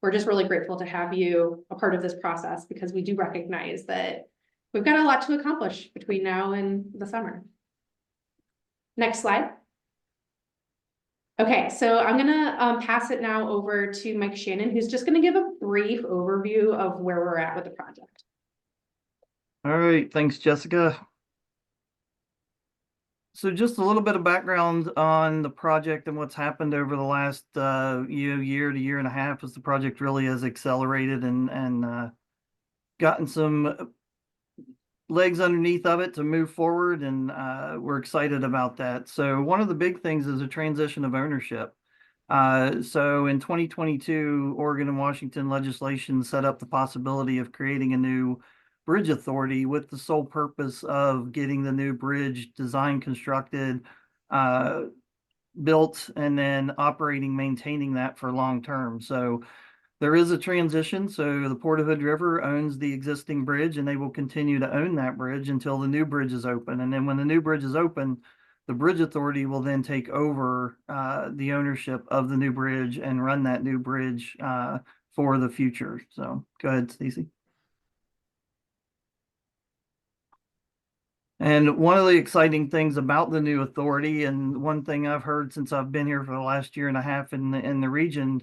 we're just really grateful to have you a part of this process, because we do recognize that we've got a lot to accomplish between now and the summer. Next slide. Okay, so I'm gonna pass it now over to Mike Shannon, who's just gonna give a brief overview of where we're at with the project. All right, thanks, Jessica. So just a little bit of background on the project and what's happened over the last year to year and a half as the project really has accelerated and gotten some legs underneath of it to move forward, and we're excited about that. So one of the big things is a transition of ownership. So in 2022, Oregon and Washington legislation set up the possibility of creating a new bridge authority with the sole purpose of getting the new bridge designed, constructed, built, and then operating, maintaining that for long term. So there is a transition. So the Port of Hood River owns the existing bridge, and they will continue to own that bridge until the new bridge is open. And then when the new bridge is open, the bridge authority will then take over the ownership of the new bridge and run that new bridge for the future. So go ahead, Stacy. And one of the exciting things about the new authority, and one thing I've heard since I've been here for the last year and a half in the region,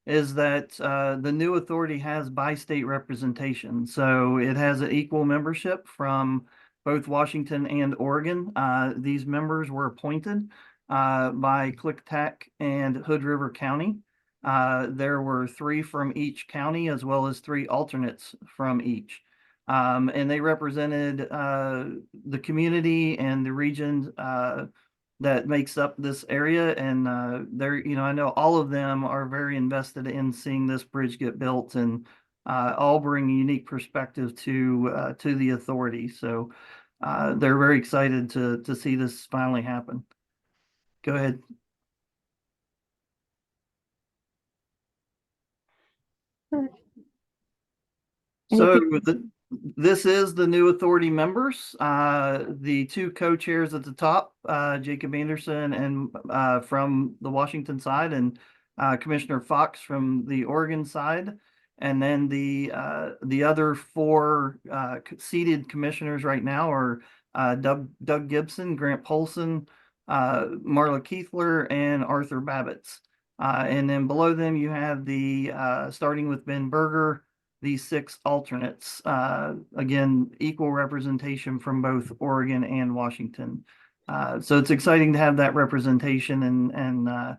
is that the new authority has bi-state representation. So it has an equal membership from both Washington and Oregon. These members were appointed by Clicktack and Hood River County. There were 3 from each county, as well as 3 alternates from each. And they represented the community and the region that makes up this area. And I know all of them are very invested in seeing this bridge get built, and all bring a unique perspective to the authority. So they're very excited to see this finally happen. Go ahead. So this is the new authority members. The 2 co-chairs at the top, Jacob Anderson and from the Washington side, and Commissioner Fox from the Oregon side. And then the other 4 seated commissioners right now are Doug Gibson, Grant Polson, Marla Keithler, and Arthur Babbitts. And then below them you have starting with Ben Berger, these 6 alternates. Again, equal representation from both Oregon and Washington. So it's exciting to have that representation and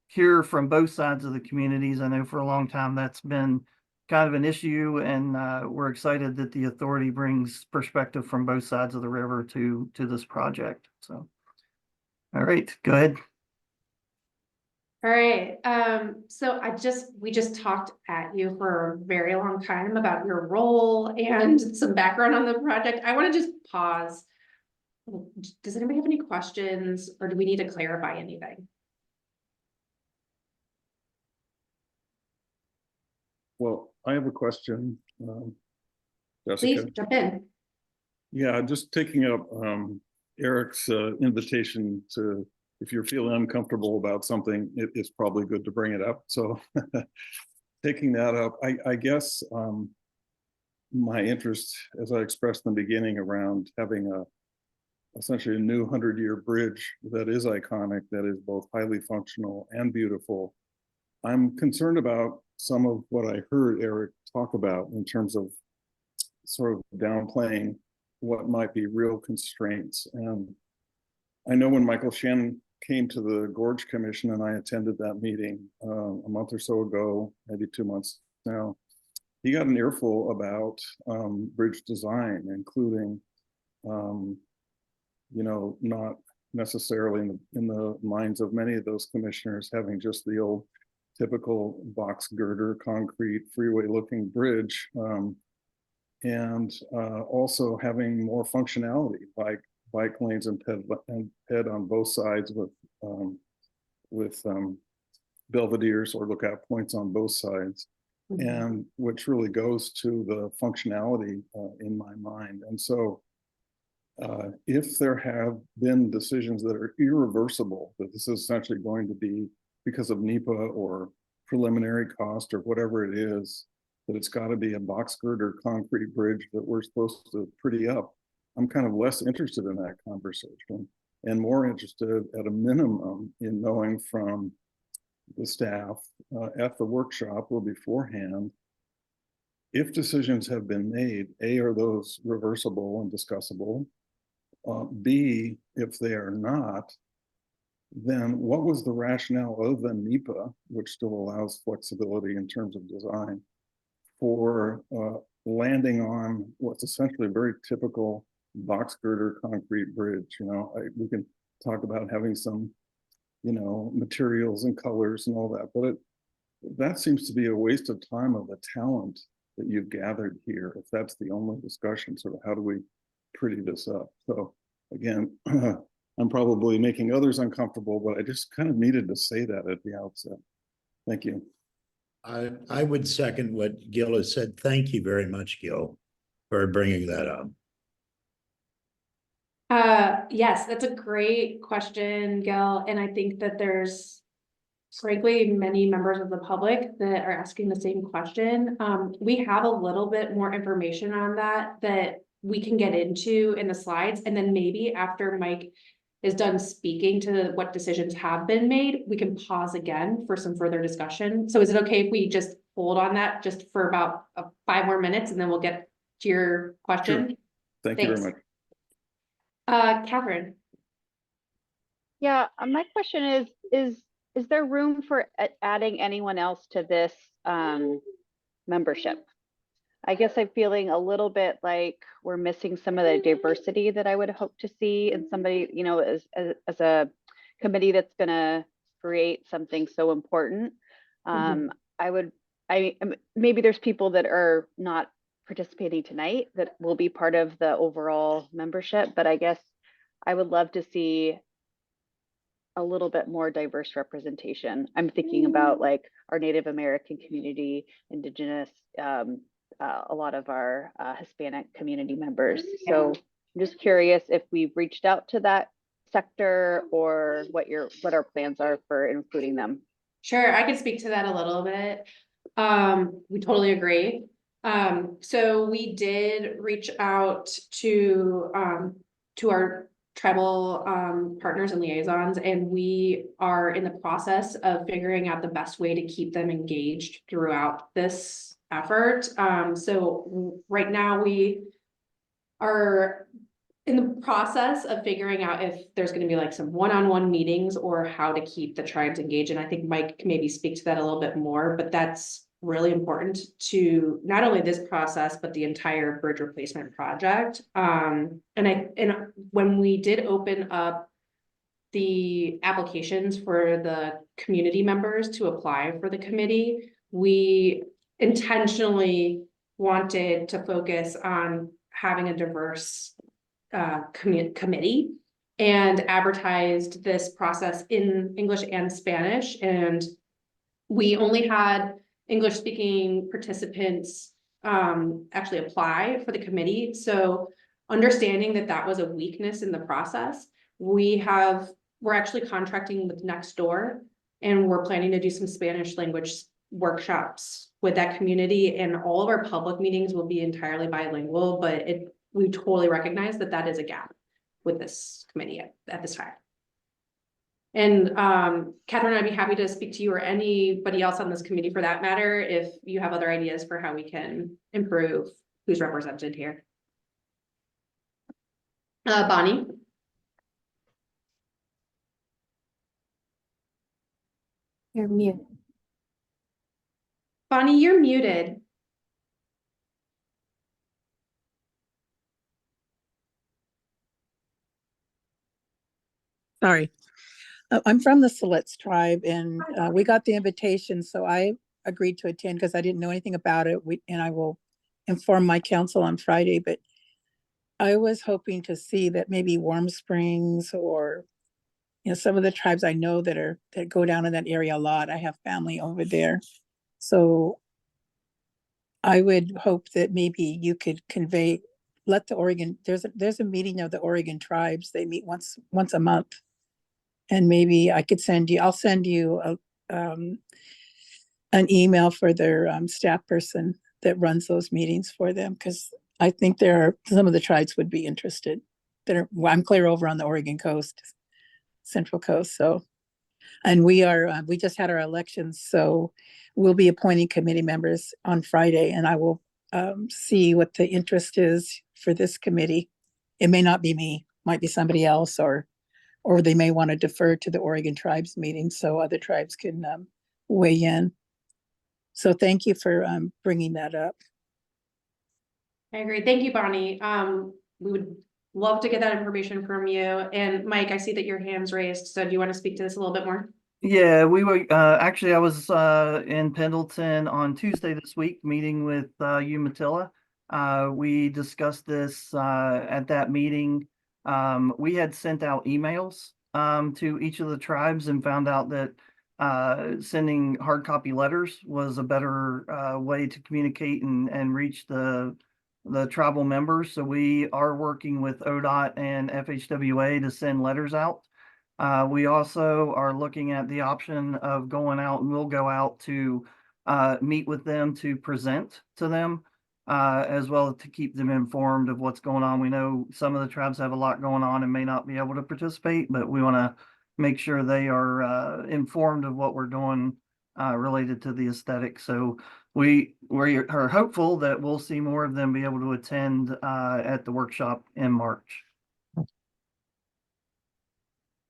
hear from both sides of the communities. I know for a long time that's been kind of an issue, and we're excited that the authority brings perspective from both sides of the river to this project. So, all right, go ahead. All right, so we just talked at you for a very long time about your role and some background on the project. I want to just pause. Does anybody have any questions, or do we need to clarify anything? Well, I have a question, Jessica. Please jump in. Yeah, just taking up Eric's invitation to, if you're feeling uncomfortable about something, it's probably good to bring it up. So taking that up, I guess my interest, as I expressed in the beginning, around having essentially a new 100-year bridge that is iconic, that is both highly functional and beautiful. I'm concerned about some of what I heard Eric talk about in terms of sort of downplaying what might be real constraints. And I know when Michael Shannon came to the Gorge Commission, and I attended that meeting a month or so ago, maybe 2 months now, he got an earful about bridge design, including, not necessarily in the minds of many of those commissioners having just the old typical box girder, concrete, freeway looking bridge. And also having more functionality, like bike lanes and ped on both sides with belvederes or lookout points on both sides. And which really goes to the functionality in my mind. And so if there have been decisions that are irreversible, that this is essentially going to be because of NEPA or preliminary cost or whatever it is, that it's got to be a box girder concrete bridge that we're supposed to pretty up, I'm kind of less interested in that conversation and more interested at a minimum in knowing from the staff at the workshop or beforehand, if decisions have been made, A, are those reversible and discussable? B, if they are not, then what was the rationale other than NEPA, which still allows flexibility in terms of design, for landing on what's essentially a very typical box girder concrete bridge? You know, we can talk about having some, you know, materials and colors and all that, but that seems to be a waste of time of the talent that you've gathered here, if that's the only discussion, sort of how do we pretty this up? So again, I'm probably making others uncomfortable, but I just kind of needed to say that at the outset. Thank you. I would second what Gil has said. Thank you very much, Gil, for bringing that up. Yes, that's a great question, Gil. And I think that there's frankly many members of the public that are asking the same question. We have a little bit more information on that we can get into in the slides. And then maybe after Mike is done speaking to what decisions have been made, we can pause again for some further discussion. So is it okay if we just hold on that just for about 5 more minutes and then we'll get to your question? Sure. Thank you very much. Catherine. Yeah, my question is there room for adding anyone else to this membership? I guess I'm feeling a little bit like we're missing some of the diversity that I would hope to see in somebody, you know, as a committee that's going to create something so important. Maybe there's people that are not participating tonight that will be part of the overall membership, but I guess I would love to see a little bit more diverse representation. I'm thinking about like our Native American community, Indigenous, a lot of our Hispanic community members. So I'm just curious if we've reached out to that sector or what our plans are for including them. Sure, I can speak to that a little bit. We totally agree. So we did reach out to our tribal partners and liaisons, and we are in the process of figuring out the best way to keep them engaged throughout this effort. So right now we are in the process of figuring out if there's going to be like some one-on-one meetings or how to keep the tribes engaged. And I think Mike can maybe speak to that a little bit more, but that's really important to not only this process, but the entire bridge replacement project. And when we did open up the applications for the community members to apply for the committee, we intentionally wanted to focus on having a diverse committee and advertised this process in English and Spanish. And we only had English speaking participants actually apply for the committee. So understanding that that was a weakness in the process, we're actually contracting with Nextdoor, and we're planning to do some Spanish language workshops with that community, and all of our public meetings will be entirely bilingual, but we totally recognize that that is a gap with this committee at this time. And Catherine, I'd be happy to speak to you or anybody else on this committee for that matter, if you have other ideas for how we can improve who's represented here. Bonnie. You're muted. Bonnie, you're muted. Sorry. I'm from the Siletz tribe and we got the invitation, so I agreed to attend because I didn't know anything about it. And I will inform my council on Friday, but I was hoping to see that maybe Warm Springs or, some of the tribes I know that go down in that area a lot. I have family over there. So I would hope that maybe you could let the Oregon, there's a meeting of the Oregon tribes. They meet once a month. And maybe I could I'll send you an email for their staff person that runs those meetings for them, because I think some of the tribes would be interested. I'm clear over on the Oregon coast, Central Coast. So, and we just had our elections, so we'll be appointing committee members on Friday, and I will see what the interest is for this committee. It may not be me, might be somebody else, or they may want to defer to the Oregon tribes meeting so other tribes can weigh in. So thank you for bringing that up. I agree. Thank you, Bonnie. We would love to get that information from you. And Mike, I see that your hand's raised. So do you want to speak to this a little bit more? Yeah, we were actually I was in Pendleton on Tuesday this week meeting with Umatilla. We discussed this at that meeting. We had sent out emails to each of the tribes and found out that sending hard copy letters was a better way to communicate and reach the tribal members. So we are working with ODOT and FHWA to send letters out. We also are looking at the option of going out, and we'll go out to meet with them to present to them, as well to keep them informed of what's going on. We know some of the tribes have a lot going on and may not be able to participate, but we want to make sure they are informed of what we're doing related to the aesthetic. So we are hopeful that we'll see more of them be able to attend at the workshop in March.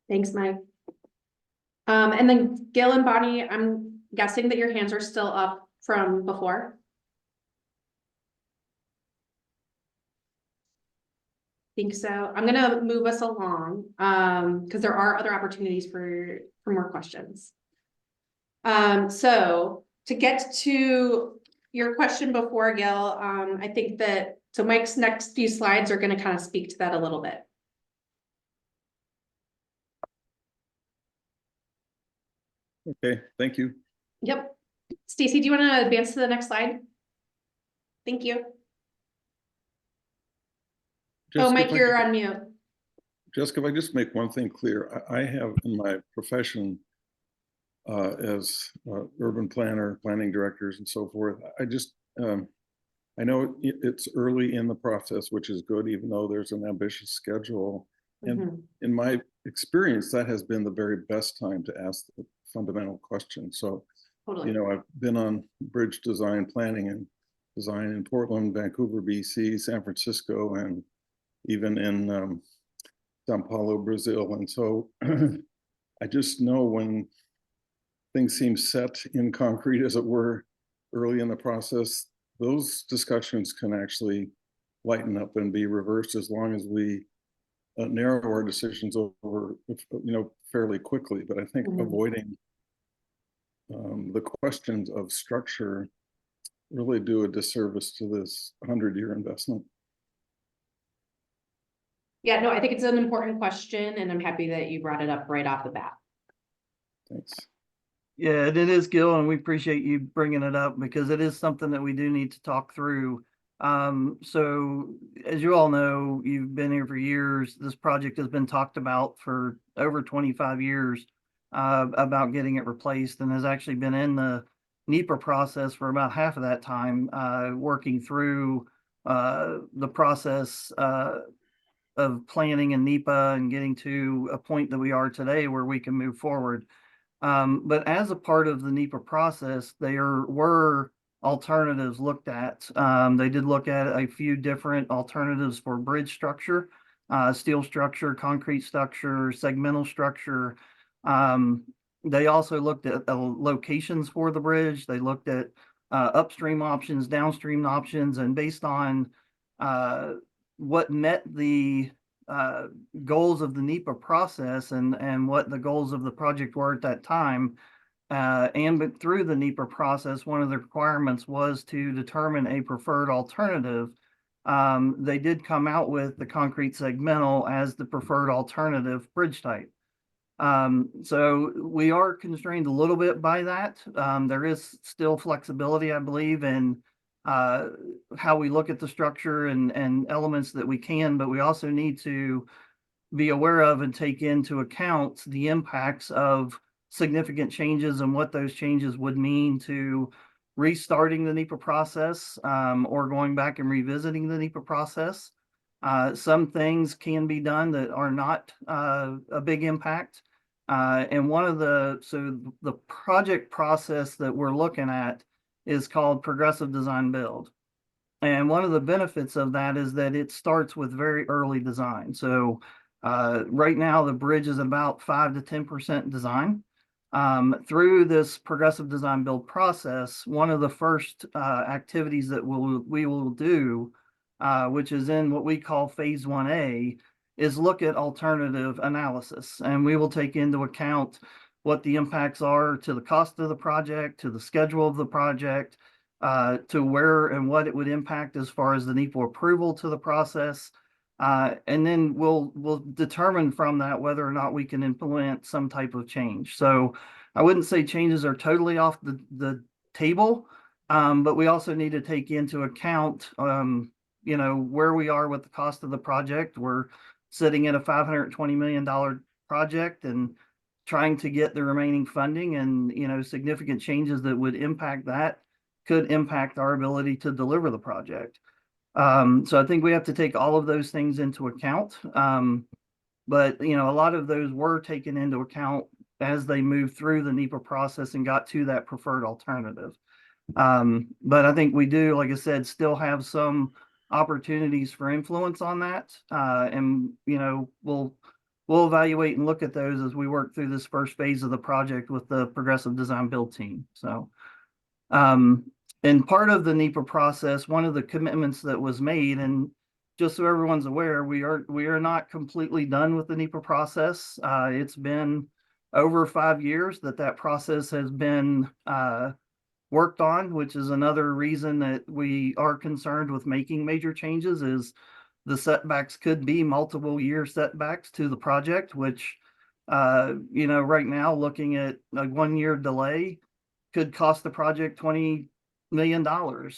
Thanks, Mike. And then Gil and Bonnie, I'm guessing that your hands are still up from before. Think so. I'm gonna move us along because there are other opportunities for more questions. So to get to your question before, Gil, I think that Mike's next few slides are going to kind of speak to that a little bit. Okay, thank you. Yep. Stacy, do you want to advance to the next slide? Thank you. Jessica, Mike, you're on mute. Jessica, if I just make one thing clear, I have in my profession as urban planner, planning directors and so forth, I know it's early in the process, which is good, even though there's an ambitious schedule. And in my experience, that has been the very best time to ask the fundamental question. So, totally. I've been on bridge design, planning and design in Portland, Vancouver, BC, San Francisco, and even in Sao Paulo, Brazil. And so I just know when things seem set in concrete, as it were, early in the process, those discussions can actually lighten up and be reversed as long as we narrow our decisions over, fairly quickly. But I think avoiding the questions of structure really do a disservice to this 100-year investment. Yeah, no, I think it's an important question, and I'm happy that you brought it up right off the bat. Thanks. Yeah, it is, Gil, and we appreciate you bringing it up because it is something that we do need to talk through. So as you all know, you've been here for years. This project has been talked about for over 25 years about getting it replaced, and has actually been in the NEPA process for about half of that time, working through the process of planning and NEPA and getting to a point that we are today where we can move forward. But as a part of the NEPA process, there were alternatives looked at. They did look at a few different alternatives for bridge structure, steel structure, concrete structure, segmental structure. They also looked at locations for the bridge. They looked at upstream options, downstream options, and based on what met the goals of the NEPA process and what the goals of the project were at that time. But through the NEPA process, one of the requirements was to determine a preferred alternative. They did come out with the concrete segmental as the preferred alternative bridge type. So we are constrained a little bit by that. There is still flexibility, I believe, in how we look at the structure and elements that we can, but we also need to be aware of and take into account the impacts of significant changes and what those changes would mean to restarting the NEPA process, or going back and revisiting the NEPA process. Some things can be done that are not a big impact. And the project process that we're looking at is called progressive design build. And one of the benefits of that is that it starts with very early design. So right now the bridge is about 5 to 10% design. Through this progressive design build process, one of the first activities that we will do, which is in what we call phase 1A, is look at alternative analysis. And we will take into account what the impacts are to the cost of the project, to the schedule of the project, to where and what it would impact as far as the NEPA approval to the process. And then we'll determine from that whether or not we can implement some type of change. So I wouldn't say changes are totally off the table, but we also need to take into account, where we are with the cost of the project. We're sitting at a $520 million project and trying to get the remaining funding, and, significant changes that would impact that could impact our ability to deliver the project. So I think we have to take all of those things into account. But, a lot of those were taken into account as they moved through the NEPA process and got to that preferred alternative. But I think we do, like I said, still have some opportunities for influence on that. And, we'll evaluate and look at those as we work through this first phase of the project with the progressive design build team. So, and part of the NEPA process, one of the commitments that was made, and just so everyone's aware, we are not completely done with the NEPA process. It's been over 5 years that process has been worked on, which is another reason that we are concerned with making major changes. Is the setbacks could be multiple year setbacks to the project, which right now, looking at a 1 year delay could cost the project $20 million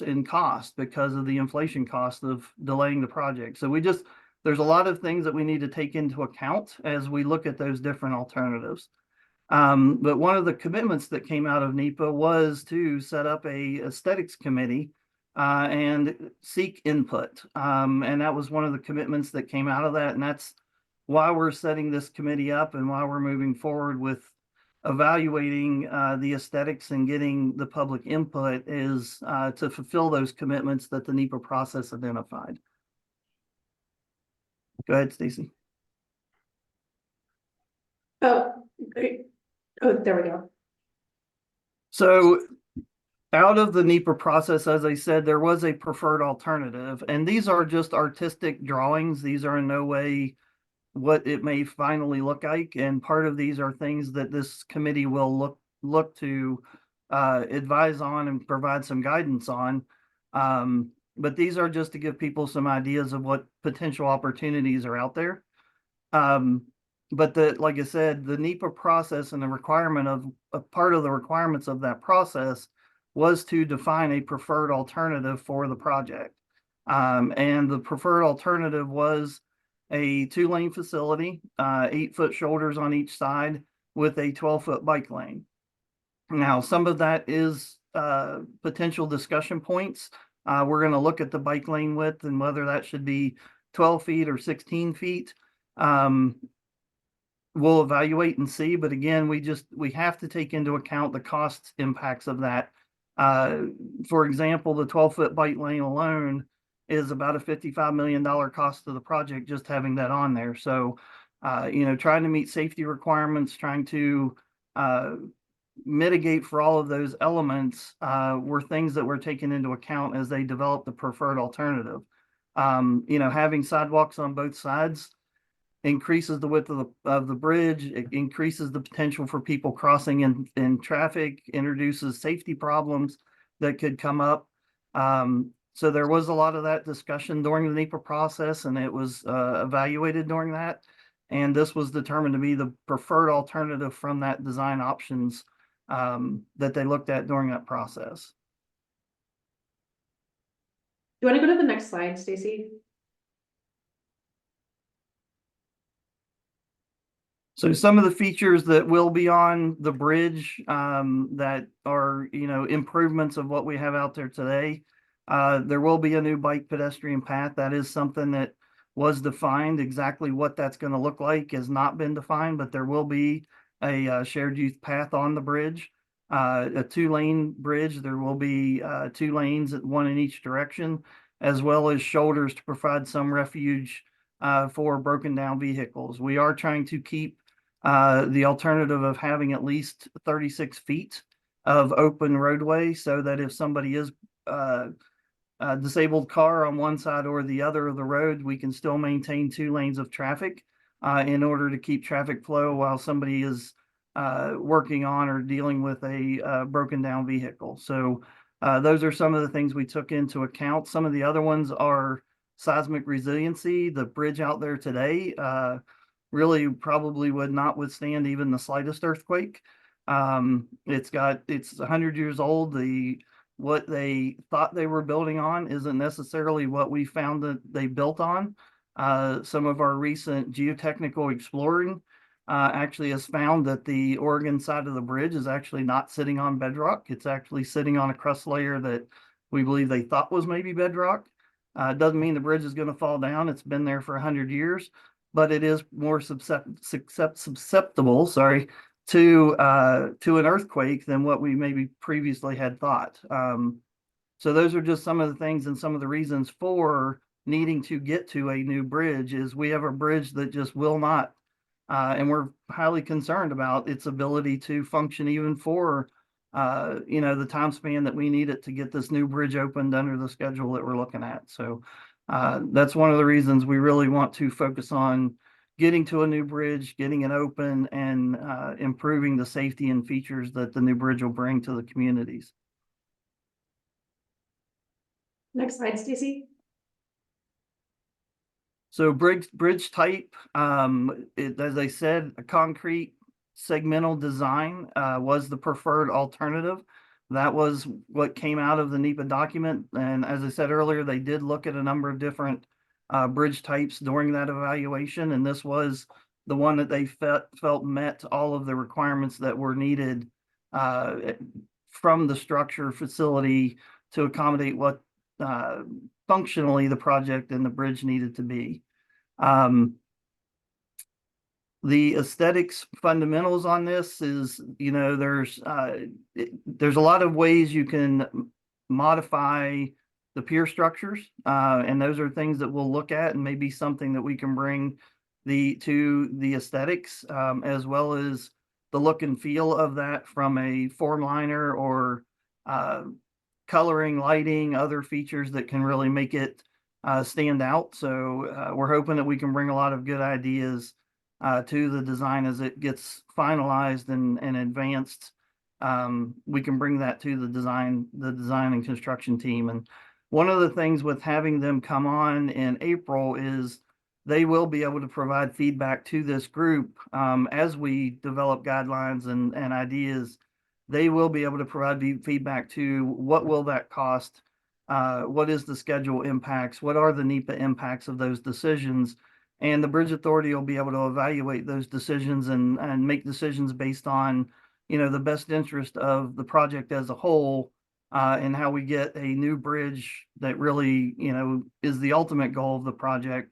in cost because of the inflation cost of delaying the project. So there's a lot of things that we need to take into account as we look at those different alternatives. But one of the commitments that came out of NEPA was to set up a aesthetics committee and seek input. And that was one of the commitments that came out of that. And that's why we're setting this committee up and why we're moving forward with evaluating the aesthetics and getting the public input, is to fulfill those commitments that the NEPA process identified. Go ahead, Stacy. Oh, there we go. So out of the NEPA process, as I said, there was a preferred alternative, and these are just artistic drawings. These are in no way what it may finally look like, and part of these are things that this committee will look to advise on and provide some guidance on. But these are just to give people some ideas of what potential opportunities are out there. But like I said, the NEPA process and the requirement of a part of the requirements of that process was to define a preferred alternative for the project. And the preferred alternative was a 2-lane facility, 8-foot shoulders on each side with a 12-foot bike lane. Now, some of that is potential discussion points. We're going to look at the bike lane width and whether that should be 12 feet or 16 feet. We'll evaluate and see, but again, we have to take into account the cost impacts of that. For example, the 12-foot bike lane alone is about a $55 million cost to the project, just having that on there. So, trying to meet safety requirements, trying to mitigate for all of those elements were things that were taken into account as they developed the preferred alternative. Having sidewalks on both sides increases the width of the bridge. It increases the potential for people crossing in traffic, introduces safety problems that could come up. So there was a lot of that discussion during the NEPA process, and it was evaluated during that. And this was determined to be the preferred alternative from that design options that they looked at during that process. You want to go to the next slide, Stacy? So some of the features that will be on the bridge that are, you know, improvements of what we have out there today. There will be a new bike pedestrian path. That is something that was defined. Exactly what that's going to look like has not been defined, but there will be a shared use path on the bridge. A 2-lane bridge. There will be 2 lanes, one in each direction, as well as shoulders to provide some refuge for broken down vehicles. We are trying to keep the alternative of having at least 36 feet of open roadway, so that if somebody is a disabled car on one side or the other of the road, we can still maintain 2 lanes of traffic in order to keep traffic flow while somebody is working on or dealing with a broken down vehicle. So those are some of the things we took into account. Some of the other ones are seismic resiliency. The bridge out there today really probably would not withstand even the slightest earthquake. It's 100 years old. What they thought they were building on isn't necessarily what we found that they built on. Some of our recent geotechnical exploring actually has found that the Oregon side of the bridge is actually not sitting on bedrock. It's actually sitting on a crust layer that we believe they thought was maybe bedrock. It doesn't mean the bridge is going to fall down. It's been there for 100 years. But it is more susceptible, to an earthquake than what we maybe previously had thought. So those are just some of the things and some of the reasons for needing to get to a new bridge. Is we have a bridge that just will not, and we're highly concerned about its ability to function even for you know, the time span that we need it to get this new bridge opened under the schedule that we're looking at. So that's one of the reasons we really want to focus on getting to a new bridge, getting it open, and improving the safety and features that the new bridge will bring to the communities. Next slide, Stacy. So bridge type, as I said, a concrete segmental design was the preferred alternative. That was what came out of the NEPA document. And as I said earlier, they did look at a number of different bridge types during that evaluation. And this was the one that they felt met all of the requirements that were needed from the structure facility to accommodate what functionally the project and the bridge needed to be. The aesthetics fundamentals on this is, you know, there's a lot of ways you can modify the pier structures, and those are things that we'll look at, and maybe something that we can bring to the aesthetics, as well as the look and feel of that from a form liner or coloring, lighting, other features that can really make it stand out. So we're hoping that we can bring a lot of good ideas to the design as it gets finalized and advanced. We can bring that to the design and construction team. And one of the things with having them come on in April is they will be able to provide feedback to this group as we develop guidelines and ideas. They will be able to provide feedback to what will that cost, what is the schedule impacts, what are the NEPA impacts of those decisions. And the Bridge Authority will be able to evaluate those decisions and make decisions based on, you know, the best interest of the project as a whole, and how we get a new bridge that really, you know, is the ultimate goal of the project,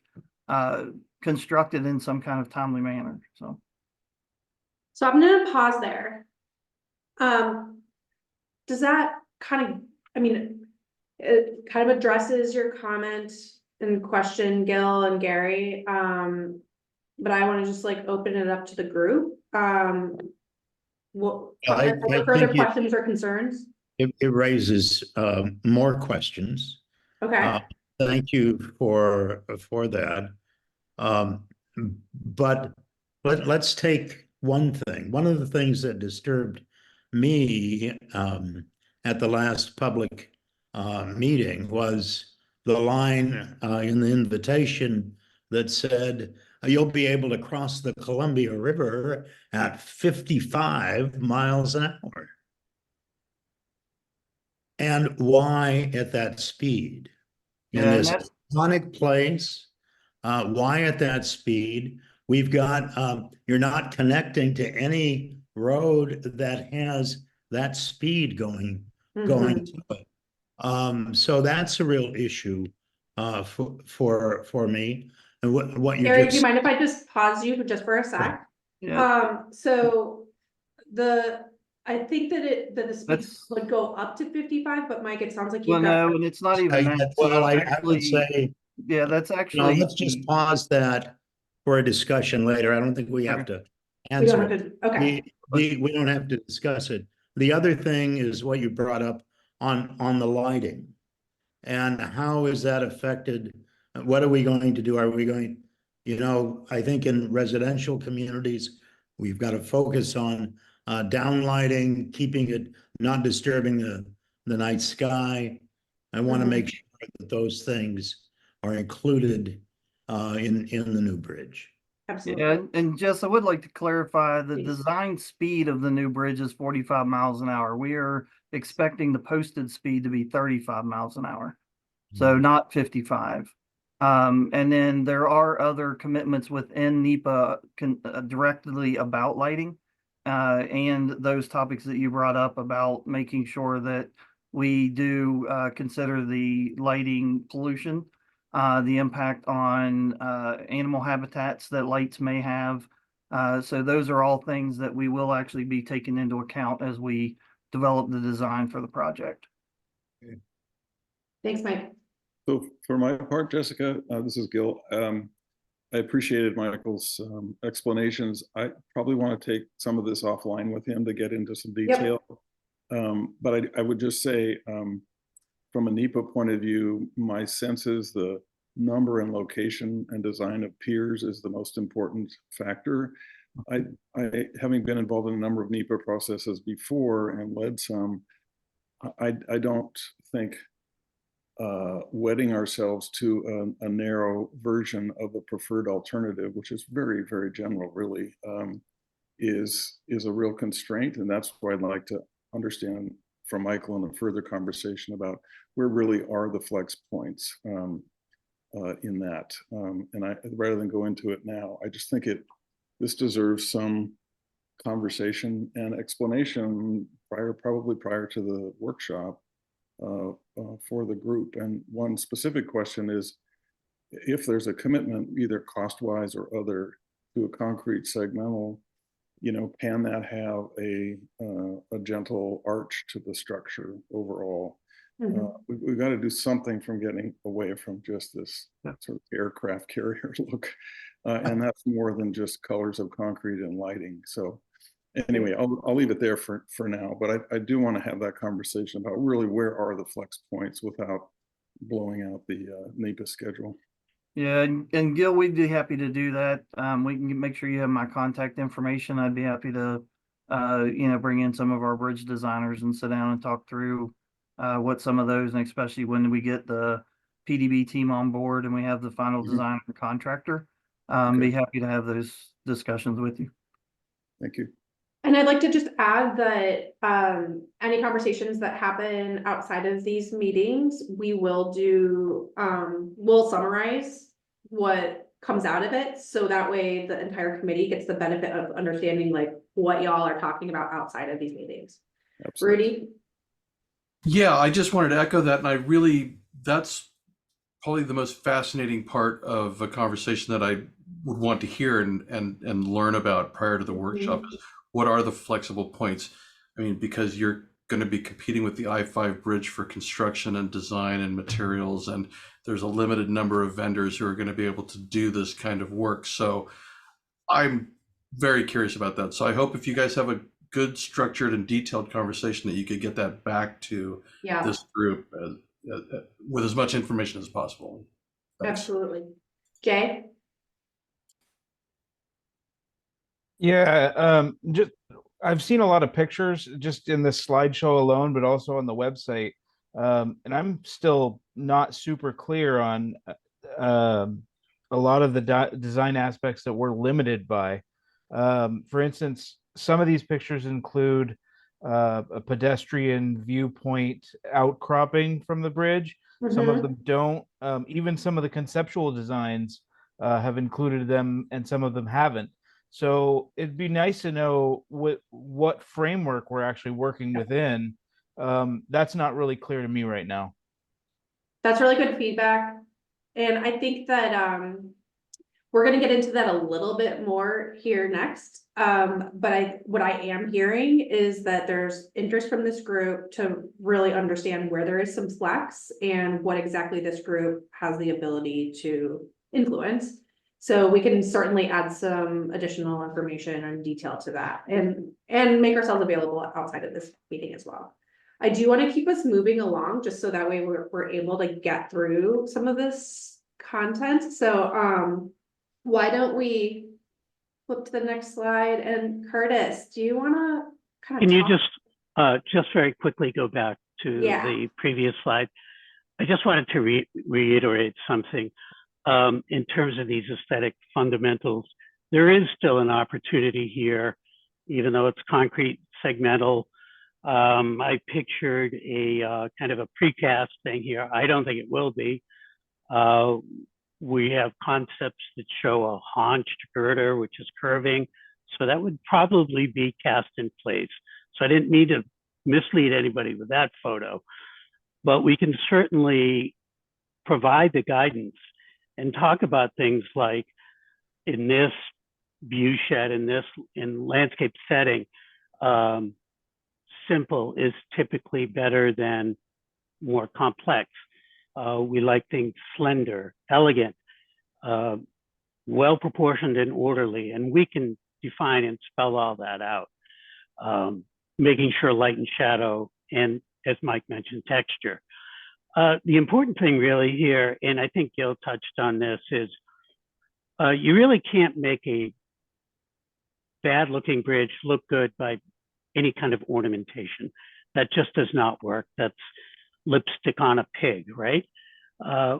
constructed in some kind of timely manner. So I'm going to pause there. Does that kind of, I mean, it kind of addresses your comment and question, Gil and Gary, but I want to just like open it up to the group. What I further think questions or concerns? it raises more questions. Okay. Thank you for that. But let's take one thing. One of the things that disturbed me at the last public meeting was the line in the invitation that said, you'll be able to cross the Columbia River at 55 miles an hour. And why at that speed? In Yeah, and this iconic place, why at that speed? We've got, you're not connecting to any road that has that speed going to it. So that's a real issue for me. And what you Gary, do you just mind if I just pause you just for a sec? Yeah. So I think that the speed would go up to 55, but Mike, it sounds like Well, you've got. no, and it's not even that. So well, that's I would actually, say, yeah, that's no, actually. let's just pause that for a discussion later. I don't think we have to We don't answer have it. to, okay. We don't have to discuss it. The other thing is what you brought up on the lighting. And how is that affected? What are we going to do? Are we going, I think in residential communities, we've got to focus on downlighting, keeping it, not disturbing the night sky. I want to make sure that those things are included in the new bridge. Absolutely. Yeah, and Jess, I would like to clarify the design speed of the new bridge is 45 miles an hour. We are expecting the posted speed to be 35 miles an hour. So not 55. And then there are other commitments within NEPA directly about lighting and those topics that you brought up about making sure that we do consider the lighting pollution, the impact on animal habitats that lights may have. So those are all things that we will actually be taking into account as we develop the design for the project. Thanks, Mike. So for my part, Jessica, this is Gil. I appreciated Michael's explanations. I probably want to take some of this offline with him to get into some detail. But I would just say, from a NEPA point of view, my sense is the number and location and design of piers is the most important factor. I having been involved in a number of NEPA processes before and led some, I don't think wedding ourselves to a narrow version of the preferred alternative, which is very, very general, really, is a real constraint. And that's why I'd like to understand from Michael in a further conversation about where really are the flex points in that. And rather than go into it now, I just think this deserves some conversation and explanation probably prior to the workshop for the group. And one specific question is, if there's a commitment, either cost-wise or other, to a concrete segmental, can that have a gentle arch to the structure overall? We've got to do something from getting away from just this sort of aircraft carrier look. And that's more than just colors of concrete and lighting. So anyway, I'll leave it there for now, but I do want to have that conversation about really where are the flex points without blowing out the NEPA schedule. Yeah, and Gil, we'd be happy to do that. We can make sure you have my contact information. I'd be happy to, bring in some of our bridge designers and sit down and talk through what some of those, and especially when we get the PDB team on board and we have the final design and contractor, be happy to have those discussions with you. Thank you. And I'd like to just add that any conversations that happen outside of these meetings, we will do, we'll summarize what comes out of it. So that way the entire committee gets the benefit of understanding like what y'all are talking about outside of these meetings. Absolutely. Rudy? Yeah, I just wanted to echo that. And that's probably the most fascinating part of a conversation that I would want to hear and learn about prior to the workshop. Is what are the flexible points? I mean, because you're going to be competing with the I-5 bridge for construction and design and materials, and there's a limited number of vendors who are going to be able to do this kind of work. So I'm very curious about that. So I hope if you guys have a good, structured and detailed conversation that you could get that back to this group with as much information as possible. Thanks. Absolutely. Jay? Yeah, just I've seen a lot of pictures just in this slideshow alone, but also on the website. And I'm still not super clear on a lot of the design aspects that we're limited by. For instance, some of these pictures include a pedestrian viewpoint outcropping from the bridge. Some of them don't. Even some of the conceptual designs have included them, and some of them haven't. So it'd be nice to know what framework we're actually working within. That's not really clear to me right now. That's really good feedback. And I think that we're gonna get into that a little bit more here next. But what I am hearing is that there's interest from this group to really understand where there is some flex and what exactly this group has the ability to influence. So we can certainly add some additional information and detail to that and make ourselves available outside of this meeting as well. I do want to keep us moving along just so that way we're able to get through some of this content. So why don't we flip to the next slide? And Curtis, do you want to kind of Can you just very quickly go back to Yeah. the previous slide? I just wanted to reiterate something. In terms of these aesthetic fundamentals, there is still an opportunity here, even though it's concrete segmental. I pictured a kind of a precast thing here. I don't think it will be. We have concepts that show a haunched girder, which is curving. So that would probably be cast in place. So I didn't mean to mislead anybody with that photo, but we can certainly provide the guidance and talk about things like in this view shed, in landscape setting, simple is typically better than more complex. We like things slender, elegant, well proportioned and orderly, and we can define and spell all that out. Making sure light and shadow, and as Mike mentioned, texture. The important thing really here, and I think Gil touched on this, is you really can't make a bad looking bridge look good by any kind of ornamentation. That just does not work. That's lipstick on a pig, right?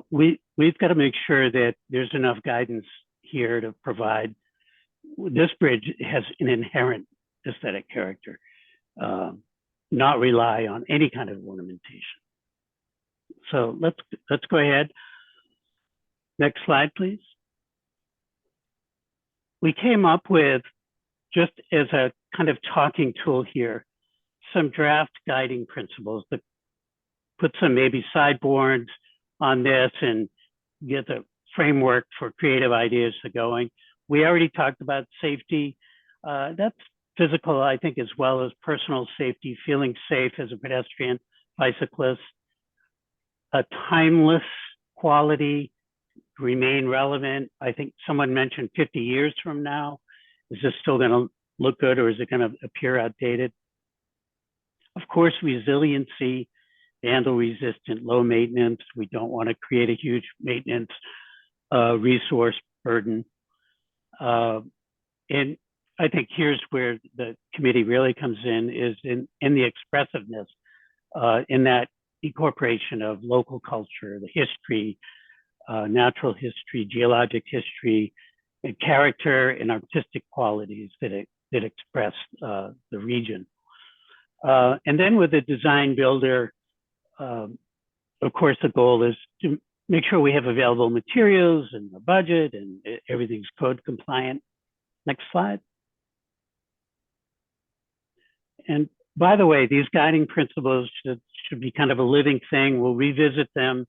We've got to make sure that there's enough guidance here to provide. This bridge has an inherent aesthetic character, not rely on any kind of ornamentation. So let's go ahead. Next slide, please. We came up with, just as a kind of talking tool here, some draft guiding principles that put some maybe sideboards on this and get the framework for creative ideas to going. We already talked about safety. That's physical, I think, as well as personal safety, feeling safe as a pedestrian, bicyclist. A timeless quality, remain relevant. I think someone mentioned 50 years from now. Is this still going to look good, or is it going to appear outdated? Of course, resiliency, vandal resistant, low maintenance. We don't want to create a huge maintenance resource burden. And I think here's where the committee really comes in, is in the expressiveness, in that incorporation of local culture, the history, natural history, geologic history, and character and artistic qualities that express the region. And then with the design builder, of course, the goal is to make sure we have available materials and the budget and everything's code compliant. Next slide. And by the way, these guiding principles should be kind of a living thing. We'll revisit them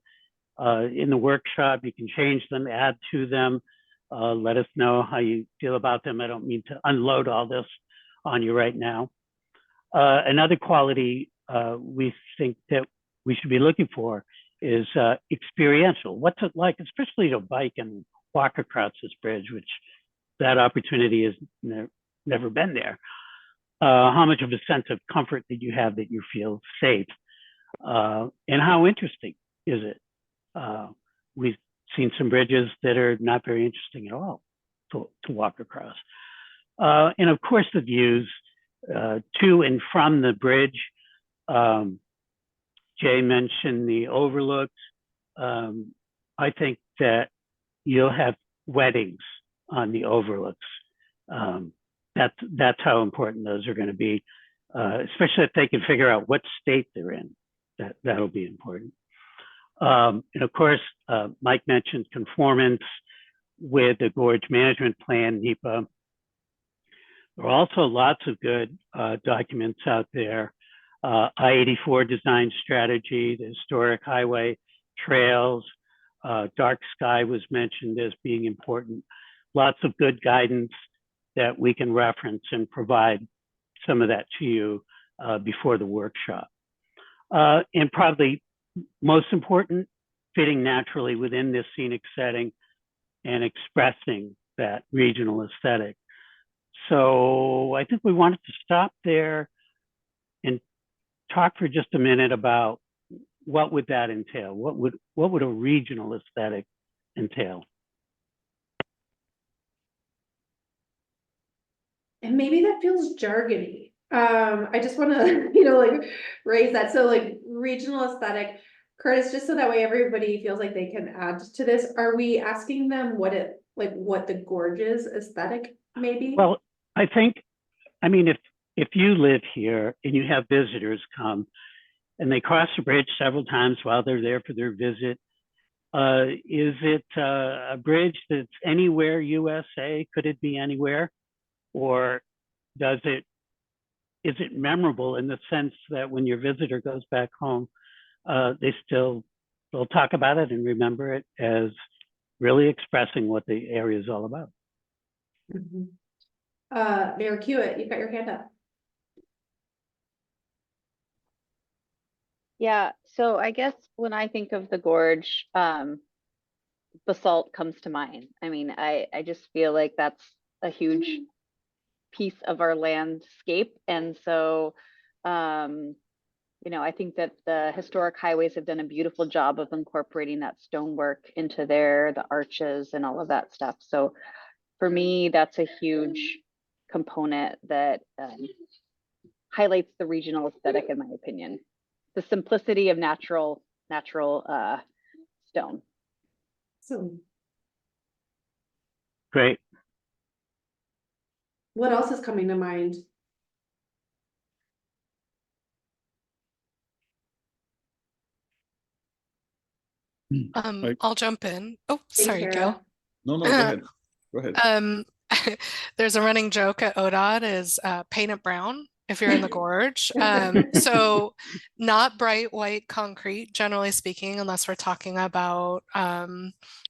in the workshop. You can change them, add to them. Let us know how you feel about them. I don't mean to unload all this on you right now. Another quality we think that we should be looking for is experiential. What's it like, especially to bike and walk across this bridge, which that opportunity has never been there. How much of a sense of comfort that you have, that you feel safe, and how interesting is it? We've seen some bridges that are not very interesting at all to walk across. And of course, the views to and from the bridge. Jay mentioned the overlooks. I think that you'll have weddings on the overlooks. That's how important those are going to be, especially if they can figure out what state they're in. That'll be important. And of course, Mike mentioned conformance with the Gorge Management Plan, NEPA. There are also lots of good documents out there. I-84 design strategy, the historic highway trails, dark sky was mentioned as being important. Lots of good guidance that we can reference and provide some of that to you before the workshop. And probably most important, fitting naturally within this scenic setting and expressing that regional aesthetic. So I think we wanted to stop there and talk for just a minute about what would that entail? What would a regional aesthetic entail? And maybe that feels jargony. I just want to, like raise that. So like regional aesthetic, Curtis, just so that way everybody feels like they can add to this. Are we asking them what the Gorge's aesthetic maybe? Well, I mean, if you live here and you have visitors come and they cross the bridge several times while they're there for their visit, is it a bridge that's anywhere USA? Could it be anywhere? Or is it memorable in the sense that when your visitor goes back home, they'll talk about it and remember it as really expressing what the area is all about? Mm-hmm. Mayor Hewitt, you've got your hand up. Yeah, so I guess when I think of the gorge, basalt comes to mind. I mean, I just feel like that's a huge piece of our landscape. And so, I think that the historic highways have done a beautiful job of incorporating that stonework into the arches and all of that stuff. So for me, that's a huge component that highlights the regional aesthetic, in my opinion. The simplicity of natural stone. So great. What else is coming to mind? I'll jump in. Oh, sorry, Gil. No, go ahead. Go ahead. There's a running joke at ODOT is paint it brown if you're in the gorge. So not bright white concrete, generally speaking, unless we're talking about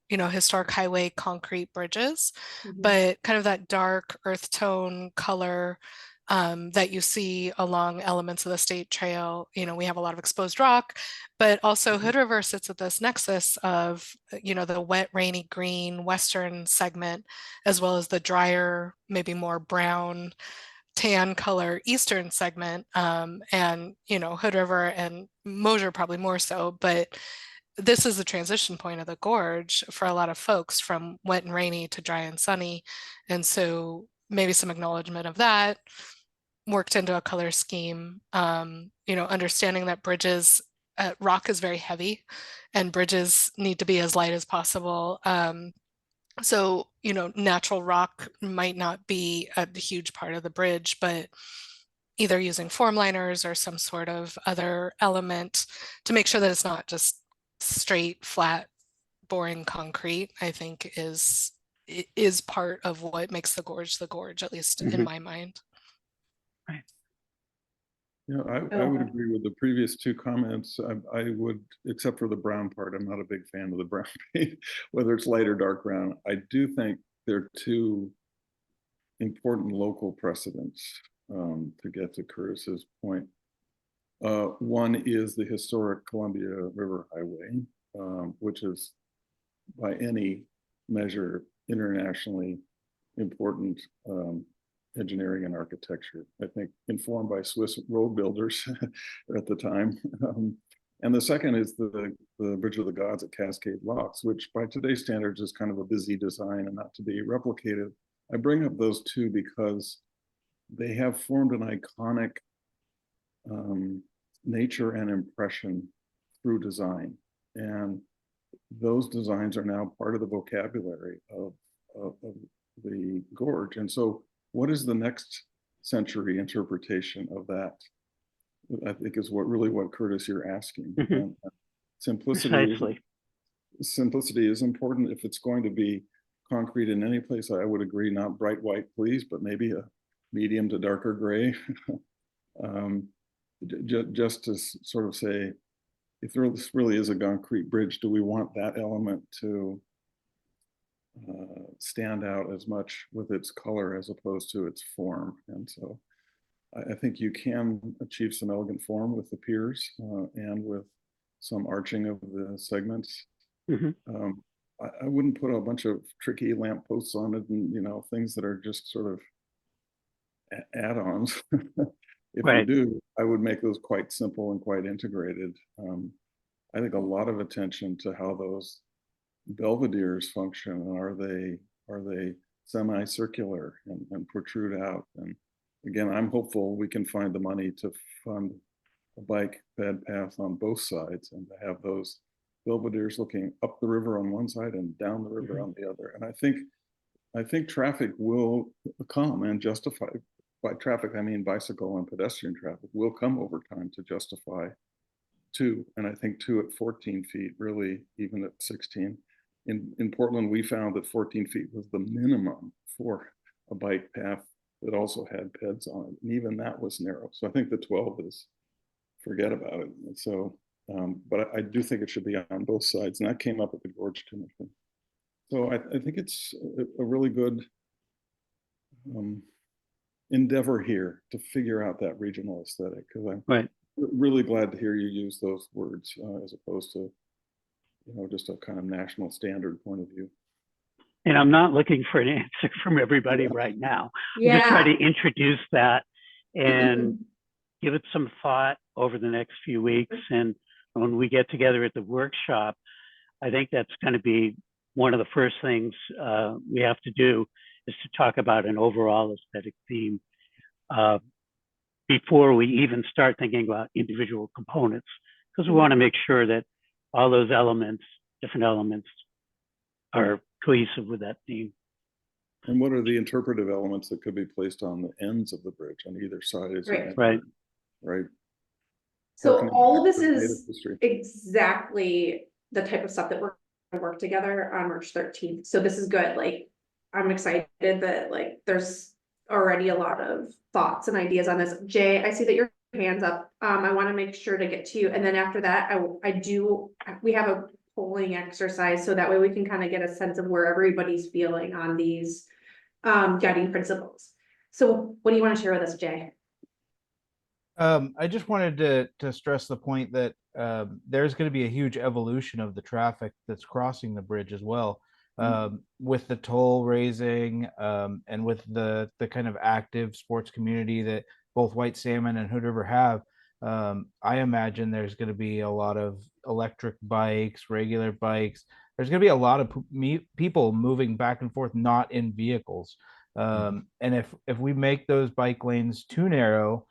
historic highway concrete bridges, but kind of that dark earth tone color that you see along elements of the state trail. We have a lot of exposed rock, but also Hood River sits at this nexus of, the wet, rainy green western segment, as well as the drier, maybe more brown, tan color eastern segment. And Hood River and Mosier probably more so, but this is the transition point of the gorge for a lot of folks from wet and rainy to dry and sunny. And so maybe some acknowledgement of that worked into a color scheme, understanding that rock is very heavy and bridges need to be as light as possible. So, natural rock might not be a huge part of the bridge, but either using form liners or some sort of other element to make sure that it's not just straight, flat, boring concrete, I think is part of what makes the gorge, at least in my mind. Yeah, I would agree with the previous two comments. I would, except for the brown part, I'm not a big fan of the brown paint, whether it's light or dark brown. I do think there are two important local precedents to get to Curtis's point. One is the historic Columbia River Highway, which is by any measure internationally important engineering and architecture, I think informed by Swiss road builders at the time. And the second is the Bridge of the Gods at Cascade Locks, which by today's standards is kind of a busy design and not to be replicated. I bring up those two because they have formed an iconic nature and impression through design. And those designs are now part of the vocabulary of the gorge. And so what is the next century interpretation of that? I think is what Curtis, you're asking. And simplicity is important. If it's going to be concrete in any place, I would agree, not bright white, please, but maybe a medium to darker gray. Just to sort of say, if this really is a concrete bridge, do we want that element to stand out as much with its color as opposed to its form? And so I think you can achieve some elegant form with the piers and with some arching of the segments. I wouldn't put a bunch of tricky lamp posts on it and, things that are just sort of add-ons. If you do, I would make those quite simple and quite integrated. I think a lot of attention to how those belvederes function. Are they semicircular and protrude out? And again, I'm hopeful we can find the money to fund a bike ped path on both sides and to have those belvederes looking up the river on one side and down the river on the other. And I think traffic will come and justify. By traffic, I mean bicycle and pedestrian traffic will come over time to justify 2, and I think 2 at 14 feet, really, even at 16. In Portland, we found that 14 feet was the minimum for a bike path that also had peds on it, and even that was narrow. So I think the 12 is, forget about it. And so, but I do think it should be on both sides, and that came up at the Gorge Commission. So I think it's a really good endeavor here to figure out that regional aesthetic, because I'm really glad to hear you use those words as opposed to just a kind of national standard point of view. And I'm not looking for an answer from everybody right now. I'm just trying to introduce that and give it some thought over the next few weeks. And when we get together at the workshop, I think that's going to be one of the first things we have to do, is to talk about an overall aesthetic theme before we even start thinking about individual components, because we want to make sure that all those elements, different elements, are cohesive with that theme. And what are the interpretive elements that could be placed on the ends of the bridge on either side? Right. So all of this is exactly the type of stuff that we're going to work together on March 13th. So this is good. Like, I'm excited that there's already a lot of thoughts and ideas on this. Jay, I see that your hand's up. I want to make sure to get to you. And then after that, we have a polling exercise, so that way we can kind of get a sense of where everybody's feeling on these guiding principles. So what do you want to share with us, Jay? I just wanted to stress the point that there's going to be a huge evolution of the traffic that's crossing the bridge as well. With the toll raising and with the kind of active sports community that both White Salmon and Hood River have, I imagine there's going to be a lot of electric bikes, regular bikes. There's going to be a lot of people moving back and forth, not in vehicles. And if we make those bike lanes too narrow,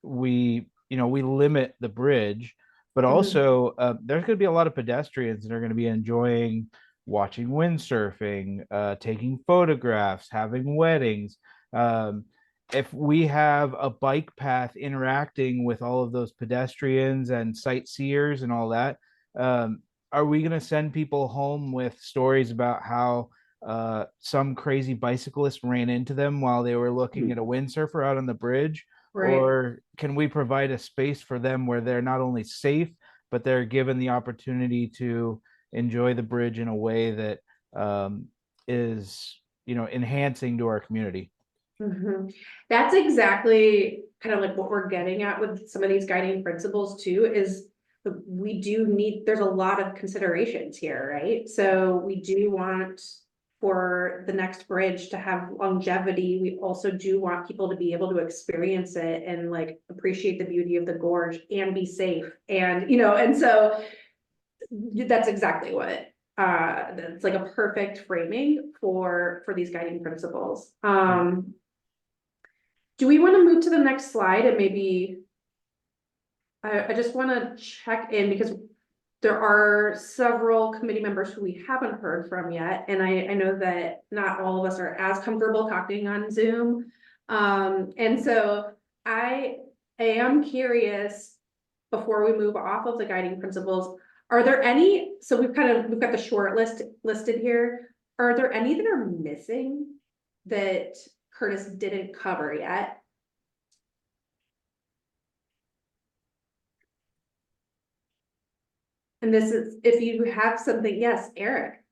we limit the bridge. But also, there's going to be a lot of pedestrians that are going to be enjoying watching windsurfing, taking photographs, having weddings. If we have a bike path interacting with all of those pedestrians and sightseers and all that, are we going to send people home with stories about how some crazy bicyclist ran into them while they were looking at a windsurfer out on the bridge? Or can we provide a space for them where they're not only safe, but they're given the opportunity to enjoy the bridge in a way that is, enhancing to our community? That's exactly kind of like what we're getting at with some of these guiding principles too, is there's a lot of considerations here, right? So we do want for the next bridge to have longevity. We also do want people to be able to experience it and appreciate the beauty of the gorge and be safe. And, and so that's exactly what that's like a perfect framing for these guiding principles. Do we want to move to the next slide and maybe I just want to check in because there are several committee members who we haven't heard from yet. And I know that not all of us are as comfortable talking on Zoom. And so I am curious, before we move off of the guiding principles, are there any, so we've got the short list listed here. Are there any that are missing that Curtis didn't cover yet? And this is, if you have something, yes, Eric.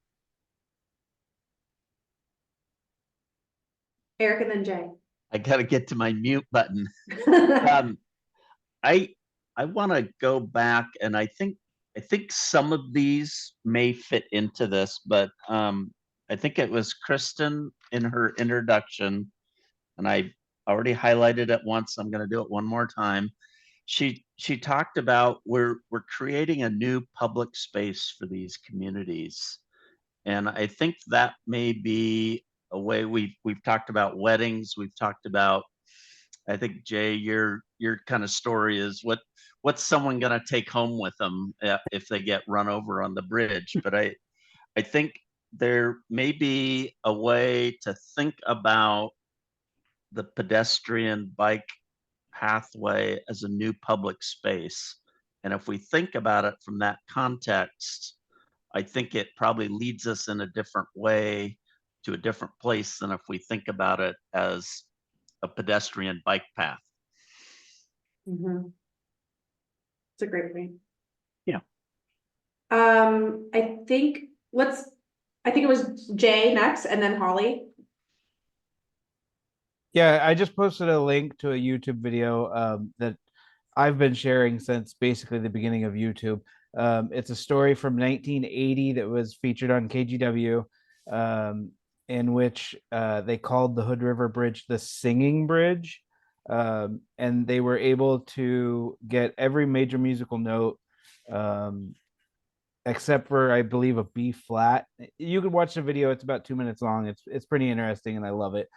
Eric and then Jay. I gotta get to my mute button. I want to go back, and I think some of these may fit into this, but I think it was Kristen in her introduction, and I already highlighted it once. I'm going to do it one more time. She talked about we're creating a new public space for these communities, and I think that may be a way we've talked about weddings. We've talked about, I think, Jay, your kind of story is what's someone going to take home with them if they get run over on the bridge. But I think there may be a way to think about the pedestrian bike pathway as a new public space. And if we think about it from that context, I think it probably leads us in a different way to a different place than if we think about it as a pedestrian bike path. Mm-hmm. It's a great point. Yeah. I think it was Jay next and then Holly. Yeah, I just posted a link to a YouTube video that I've been sharing since basically the beginning of YouTube. It's a story from 1980 that was featured on KGW, in which they called the Hood River Bridge the Singing Bridge. And they were able to get every major musical note, except for, I believe, a B flat. You can watch the video. It's about 2 minutes long. It's pretty interesting, and I love it.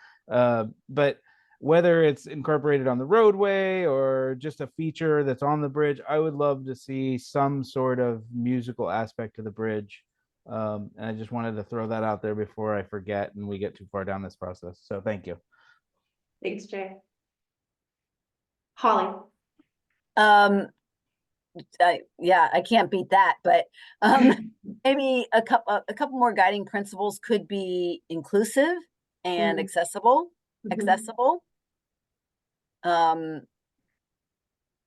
But whether it's incorporated on the roadway or just a feature that's on the bridge, I would love to see some sort of musical aspect to the bridge. And I just wanted to throw that out there before I forget and we get too far down this process. So thank you. Thanks, Jay. Holly. Yeah, I can't beat that, but maybe a couple more guiding principles could be inclusive and accessible.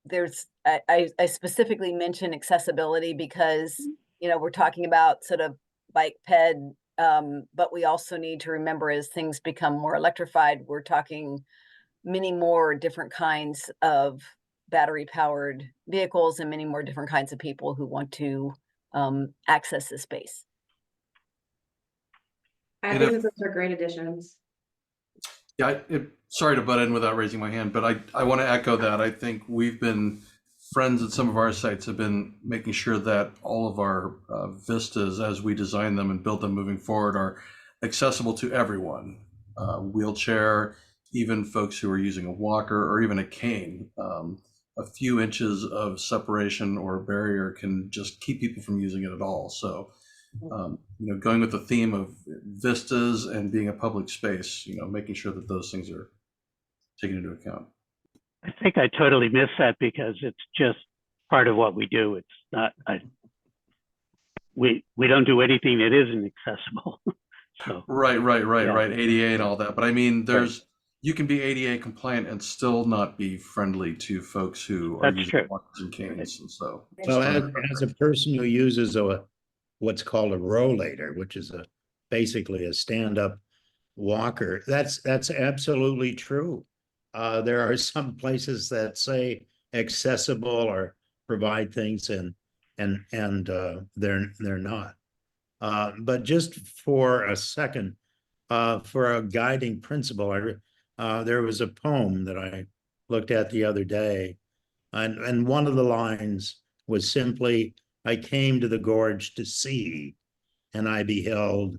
There's I specifically mention accessibility because we're talking about sort of bike ped, but we also need to remember as things become more electrified, we're talking many more different kinds of battery powered vehicles and many more different kinds of people who want to access this space. I think those are great additions. Yeah, sorry to butt in without raising my hand, but I want to echo that. I think we've been friends at some of our sites have been making sure that all of our vistas, as we design them and build them moving forward, are accessible to everyone. Wheelchair, even folks who are using a walker or even a cane. A few inches of separation or barrier can just keep people from using it at all. So, going with the theme of vistas and being a public space, making sure that those things are taken into account. I think I totally missed that because it's just part of what we do. It's not, we don't do anything that isn't accessible. So Right. ADA and all that. But I mean, you can be ADA compliant and still not be friendly to folks who are using walkers and canes. And so, well, as a person who uses what's called a rollator, which is basically a stand-up walker, that's absolutely true. There are some places that say accessible or provide things and they're not. But just for a second, for a guiding principle, there was a poem that I looked at the other day, and one of the lines was simply, "I came to the gorge to see." and I beheld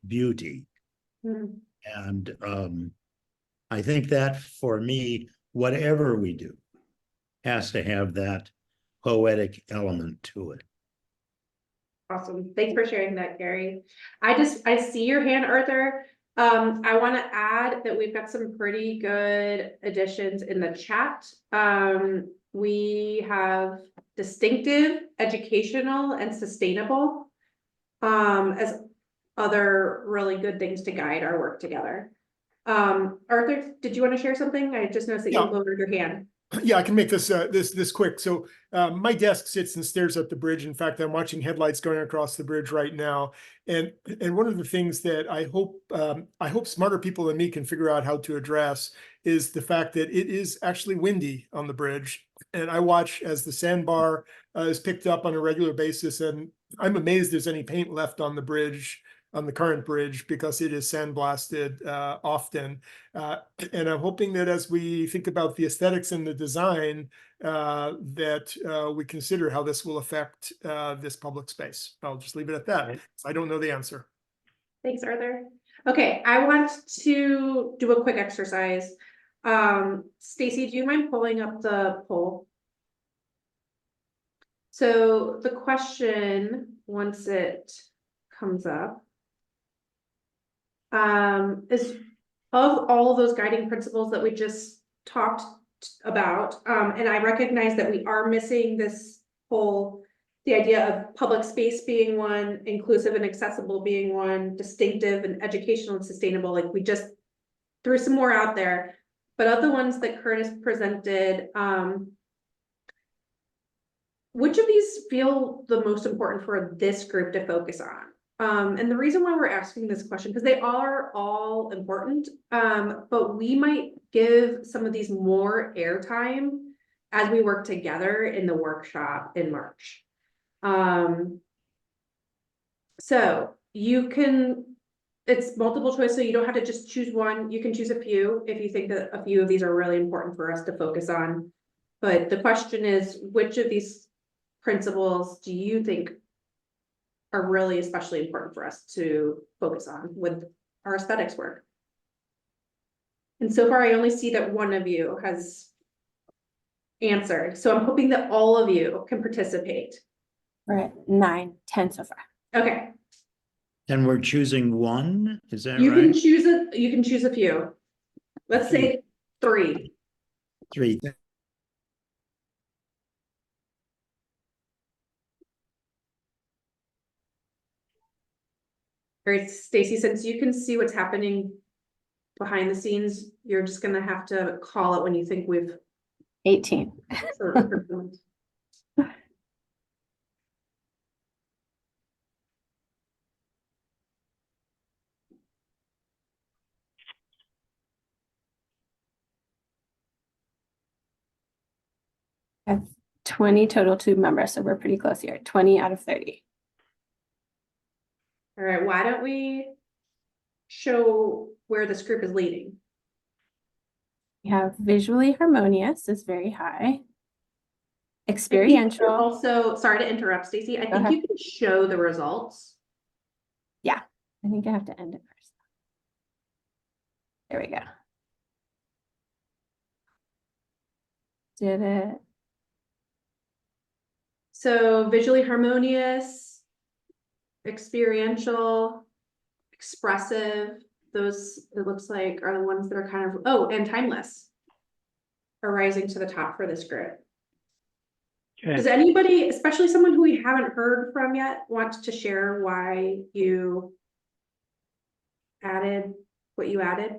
beauty. Mhm. And I think that for me, whatever we do has to have that poetic element to it. Awesome. Thanks for sharing that, Gary. I see your hand, Arthur. I want to add that we've got some pretty good additions in the chat. We have distinctive, educational, and sustainable as other really good things to guide our work together. Arthur, did you want to share something? I just noticed that you lowered your hand. Yeah, I can make this this quick. So my desk sits and stares at the bridge. In fact, I'm watching headlights going across the bridge right now. And one of the things that I hope smarter people than me can figure out how to address is the fact that it is actually windy on the bridge. And I watch as the sandbar is picked up on a regular basis, and I'm amazed there's any paint left on the bridge, on the current bridge, because it is sandblasted often. And I'm hoping that as we think about the aesthetics and the design, that we consider how this will affect this public space. I'll just leave it at that. I don't know the answer. Thanks, Arthur. Okay, I want to do a quick exercise. Stacy, do you mind pulling up the poll? So the question, once it comes up, is of all of those guiding principles that we just talked about, and I recognize that we are missing this whole, the idea of public space being one, inclusive and accessible being one, distinctive and educational and sustainable, like we just threw some more out there. But of the ones that Curtis presented, which of these feel the most important for this group to focus on? And the reason why we're asking this question, because they are all important, but we might give some of these more airtime as we work together in the workshop in March. So you can, it's multiple choice, so you don't have to just choose one. You can choose a few if you think that a few of these are really important for us to focus on. But the question is, which of these principles do you think are really especially important for us to focus on with our aesthetics work? And so far, I only see that one of you has answered. So I'm hoping that all of you can participate. We're at 9, 10 so far. Okay. And we're choosing one, is that You right? can choose a few. Let's say 3. 3. All right, Stacy, since you can see what's happening behind the scenes, you're just gonna have to call it when you think we've 18. I have 20 total tube members, so we're pretty close here. 20 out of 30. All right, why don't we show where this group is leading? We have visually harmonious is very high. Experiential. Also, sorry to interrupt, Stacy. I think you can show the results. Yeah, I think I have to end it first. There we go. Did it. So visually harmonious, experiential, expressive, those it looks like are the ones that are kind of, oh, and timeless are rising to the top for this group. Okay. Does anybody, especially someone who we haven't heard from yet, want to share why you added what you added?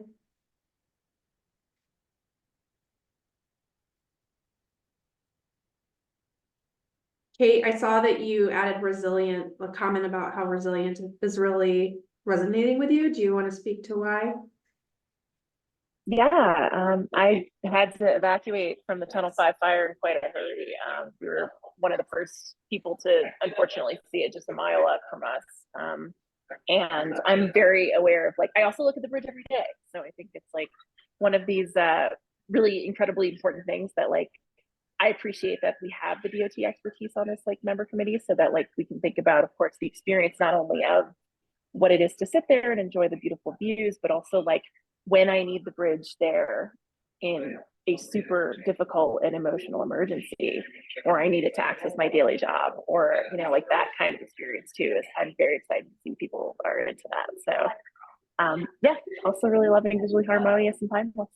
Kate, I saw that you added resilient, a comment about how resilient is really resonating with you. Do you want to speak to why? Yeah, I had to evacuate from the Tunnel 5 fire in quite a hurry. We were one of the first people to unfortunately see it just a mile up from us. And I'm very aware of, like, I also look at the bridge every day. So I think it's like one of these really incredibly important things that, like, I appreciate that we have the DOT expertise on this, like, member committee, so that, like, we can think about, of course, the experience not only of what it is to sit there and enjoy the beautiful views, but also like when I need the bridge there in a super difficult and emotional emergency, or I need it to access my daily job, or, you know, like that kind of experience too. Is I'm very excited to see people are into that. So yeah, also really loving visually harmonious and timeless.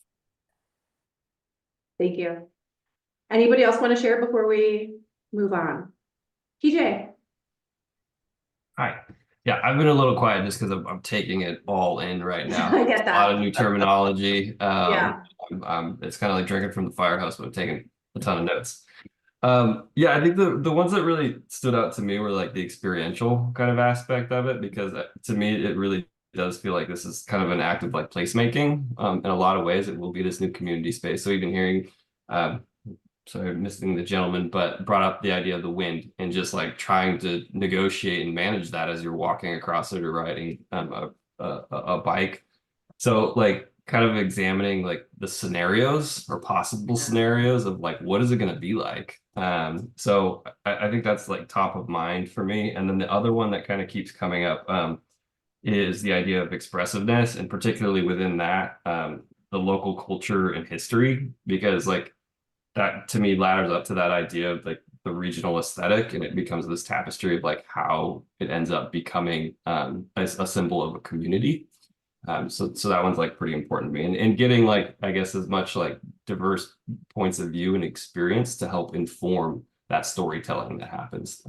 Thank you. Anybody else want to share before we move on? TJ. Hi. Yeah, I've been a little quiet just because I'm taking it all in right now. I get A lot of that. new terminology. Yeah. It's kind of like drinking from the fire hose, but I'm taking a ton of notes. Yeah, I think the ones that really stood out to me were like the experiential kind of aspect of it, because to me it really does feel like this is kind of an act of like placemaking. In a lot of ways, it will be this new community space. So even hearing, sorry, I'm missing the gentleman, but brought up the idea of the wind and just like trying to negotiate and manage that as you're walking across it or riding a bike. So like kind of examining like the scenarios or possible scenarios of like what is it going to be like. So I think that's like top of mind for me. And then the other one that kind of keeps coming up is the idea of expressiveness, and particularly within that, the local culture and history, because like that to me ladders up to that idea of like the regional aesthetic, and it becomes this tapestry of like how it ends up becoming a symbol of a community. So that one's like pretty important to me, and getting like, I guess, as much like diverse points of view and experience to help inform that storytelling that happens.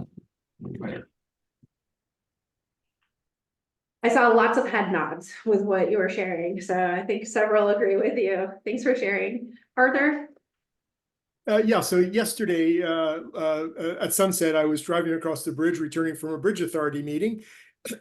I saw lots of head nods with what you were sharing, so I think several agree with you. Thanks for sharing. Arthur? Yeah, so yesterday at sunset, I was driving across the bridge, returning from a bridge authority meeting,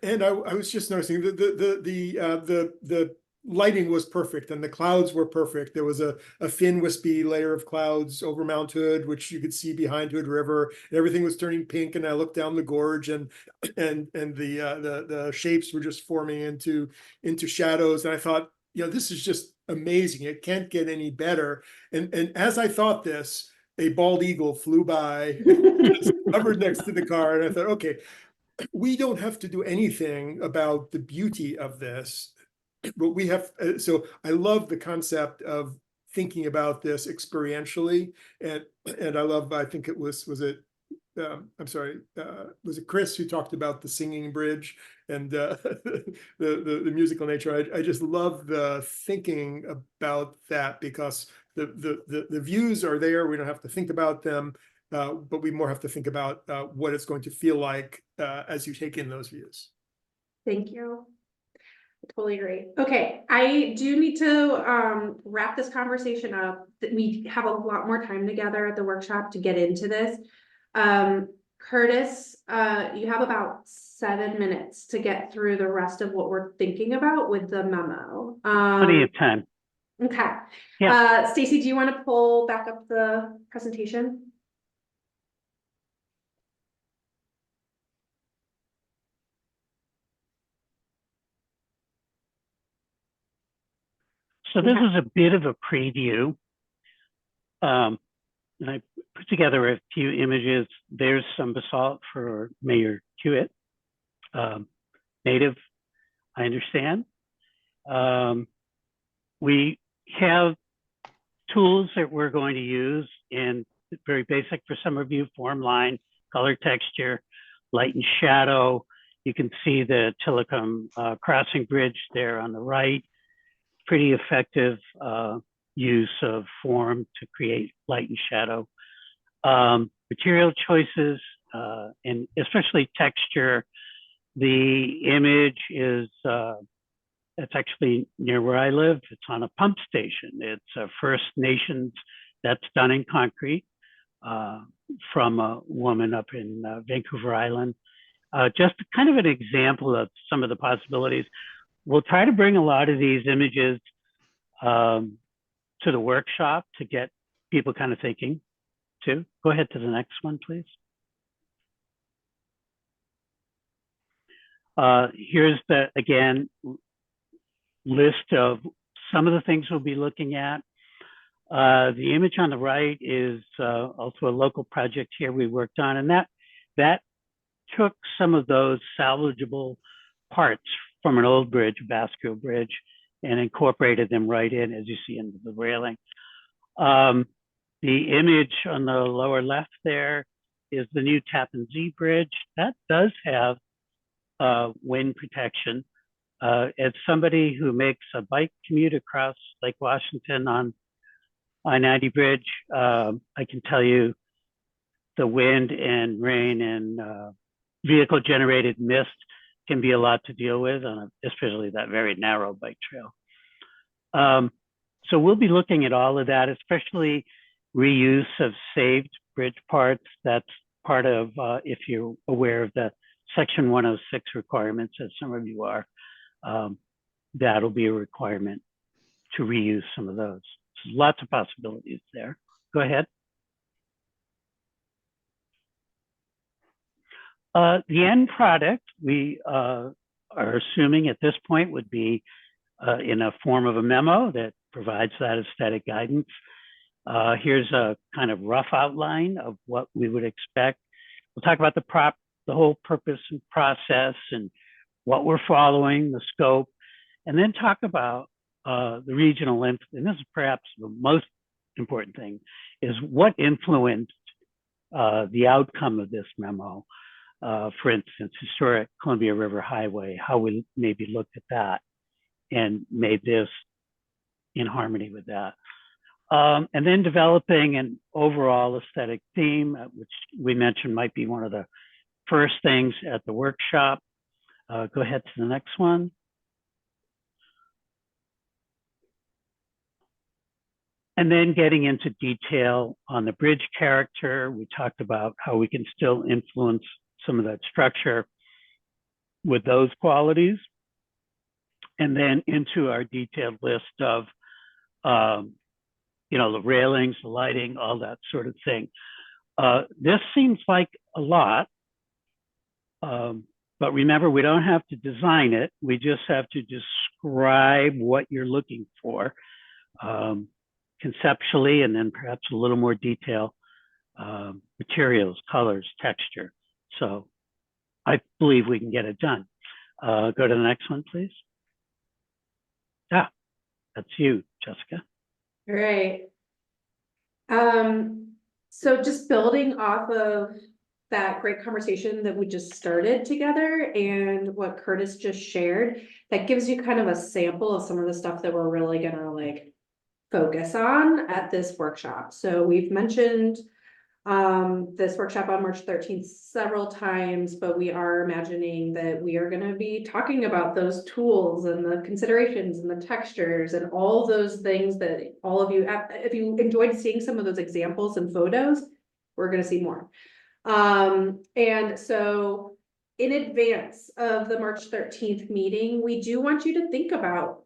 and I was just noticing the lighting was perfect and the clouds were perfect. There was a thin, wispy layer of clouds over Mount Hood, which you could see behind Hood River, and everything was turning pink. And I looked down the gorge, and the shapes were just forming into shadows. And I thought, you know, this is just amazing. It can't get any better. And as I thought this, a bald eagle flew by, just hovered next to the car, and I thought, okay, we don't have to do anything about the beauty of this, but we have. So I love the concept of thinking about this experientially, and I love. I think it was it. I'm sorry, was it Chris who talked about the singing bridge and the musical nature? I just love the thinking about that, because the views are there. We don't have to think about them, but we more have to think about what it's going to feel like as you take in those views. Thank you. I totally agree. Okay, I do need to wrap this conversation up. That we have a lot more time together at the workshop to get into this. Curtis, you have about 7 minutes to get through the rest of what we're thinking about with the memo. Plenty of time. Okay. Yeah. Stacy, do you want to pull back up the presentation? So this is a bit of a preview. And I put together a few images. There's some basalt for Mayor Hewitt. Native, I understand. We have tools that we're going to use, and very basic for some of you: form, line, color, texture, light and shadow. You can see the Tillicum crossing bridge there on the right. Pretty effective use of form to create light and shadow. Material choices, and especially texture. The image is, it's actually near where I live. It's on a pump station. It's a First Nations that's done in concrete from a woman up in Vancouver Island. Just kind of an example of some of the possibilities. We'll try to bring a lot of these images to the workshop to get people kind of thinking too. Go ahead to the next one, please. Here's the, again, list of some of the things we'll be looking at. The image on the right is also a local project here we worked on, and that took some of those salvageable parts from an old bridge, a Basque bridge, and incorporated them right in, as you see, into the railing. The image on the lower left there is the new Tappan Zee Bridge. That does have wind protection. As somebody who makes a bike commute across Lake Washington on I-90 Bridge, I can tell you the wind and rain and vehicle generated mist can be a lot to deal with, on especially that very narrow bike trail. So we'll be looking at all of that, especially reuse of saved bridge parts. That's part of, if you're aware of the Section 106 requirements, as some of you are, that'll be a requirement to reuse some of those. So lots of possibilities there. Go ahead. The end product, we are assuming at this point would be in a form of a memo that provides that aesthetic guidance. Here's a kind of rough outline of what we would expect. We'll talk about the whole purpose and process and what we're following, the scope, and then talk about the regional, and this is perhaps the most important thing, is what influenced the outcome of this memo. For instance, historic Columbia River Highway, how we maybe looked at that and made this in harmony with that. And then developing an overall aesthetic theme, which we mentioned might be one of the first things at the workshop. Go ahead to the next one. And then getting into detail on the bridge character. We talked about how we can still influence some of that structure with those qualities. And then into our detailed list of, the railings, the lighting, all that sort of thing. This seems like a lot, but remember, we don't have to design it. We just have to describe what you're looking for conceptually, and then perhaps a little more detail, materials, colors, texture. So I believe we can get it done. Go to the next one, please. That's you, Jessica. All right. So just building off of that great conversation that we just started together and what Curtis just shared, that gives you kind of a sample of some of the stuff that we're really gonna focus on at this workshop. So we've mentioned this workshop on March 13th several times, but we are imagining that we are going to be talking about those tools and the considerations and the textures and all those things that all of you, if you enjoyed seeing some of those examples and photos, we're going to see more. And so in advance of the March 13th meeting, we do want you to think about